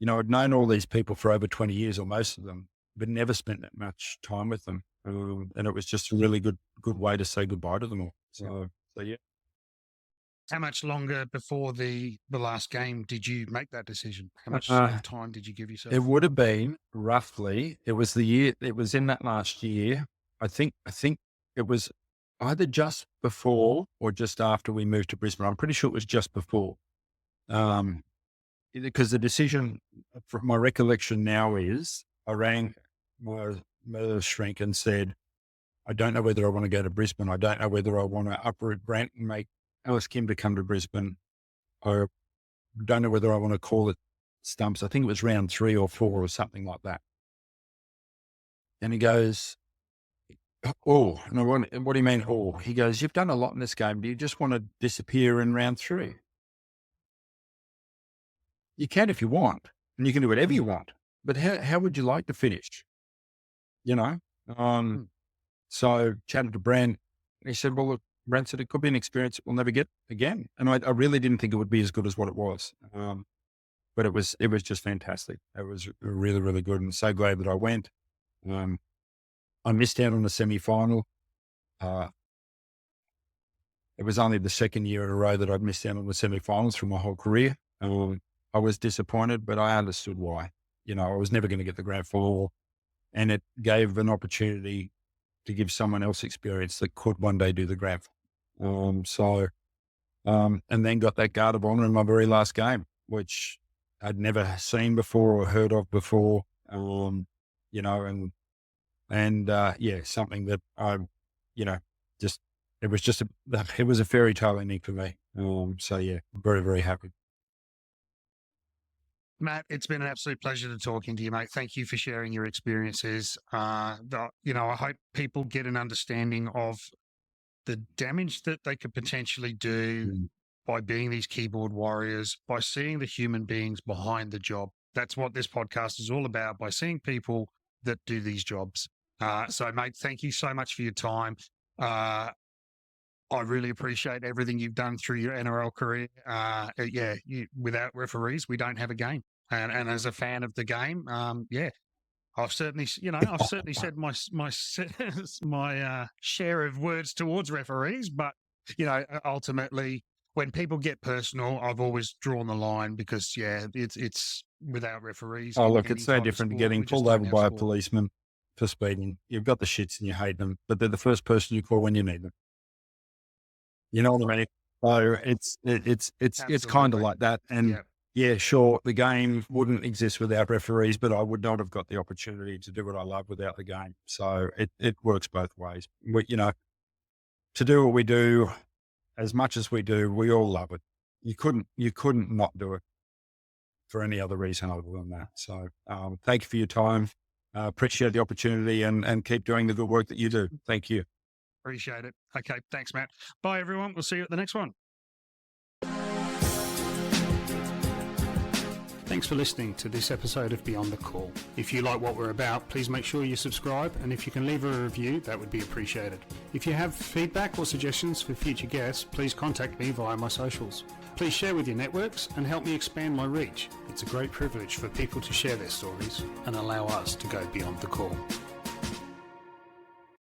I'd known all these people for over 20 years, or most of them, but never spent that much time with them. And it was just a really good way to say goodbye to them all. So yeah. How much longer before the last game did you make that decision? How much time did you give yourself? It would have been roughly, it was in that last year. I think it was either just before or just after we moved to Brisbane. I'm pretty sure it was just before. Because the decision, from my recollection now, is I rang my shrink and said, I don't know whether I want to go to Brisbane. I don't know whether I want to uproot Brent and make Alice Kim to come to Brisbane. I don't know whether I want to call it stumps. I think it was round 3 or 4 or something like that. And he goes, oh, and I went, what do you mean, oh? He goes, you've done a lot in this game. Do you just want to disappear in round 3? You can if you want, and you can do whatever you want, but how would you like to finish? So chatted to Brent, and he said, well, look, Brent said, it could be an experience we'll never get again. And I really didn't think it would be as good as what it was. But it was just fantastic. It was really, really good. And so glad that I went. I missed out on the semi-final. It was only the second year in a row that I'd missed out on the semi-finals for my whole career. I was disappointed, but I understood why. I was never going to get the grand final, and it gave an opportunity to give someone else experience that could one day do the grand final. And then got that guard of honor in my very last game, which I'd never seen before or heard of before. Something that I, it was a fairy tale ending for me. Very, very happy. Matt, it's been an absolute pleasure to talking to you, mate. Thank you for sharing your experiences. I hope people get an understanding of the damage that they could potentially do by being these keyboard warriors, by seeing the human beings behind the job. That's what this podcast is all about, by seeing people that do these jobs. So, mate, thank you so much for your time. I really appreciate everything you've done through your NRL career. Without referees, we don't have a game. And as a fan of the game, I've certainly said my share of words towards referees, but ultimately, when people get personal, I've always drawn the line because it's without referees. Oh, look, it's so different to getting pulled over by a policeman for speeding. You've got the shits and you hate them, but they're the first person you call when you need them. You know what I mean? So it's kind of like that. And yeah, sure, the game wouldn't exist without referees, but I would not have got the opportunity to do what I love without the game. So it works both ways. To do what we do, as much as we do, we all love it. You couldn't not do it for any other reason other than that. So thank you for your time. Appreciate the opportunity and keep doing the good work that you do. Thank you. Appreciate it. Okay. Thanks, Matt. Bye, everyone. We'll see you at the next one. Thanks for listening to this episode of Beyond the Call. If you like what we're about, please make sure you subscribe, and if you can leave a review, that would be appreciated. If you have feedback or suggestions for future guests, please contact me via my socials. Please share with your networks and help me expand my reach. It's a great privilege for people to share their stories and allow us to go beyond the call.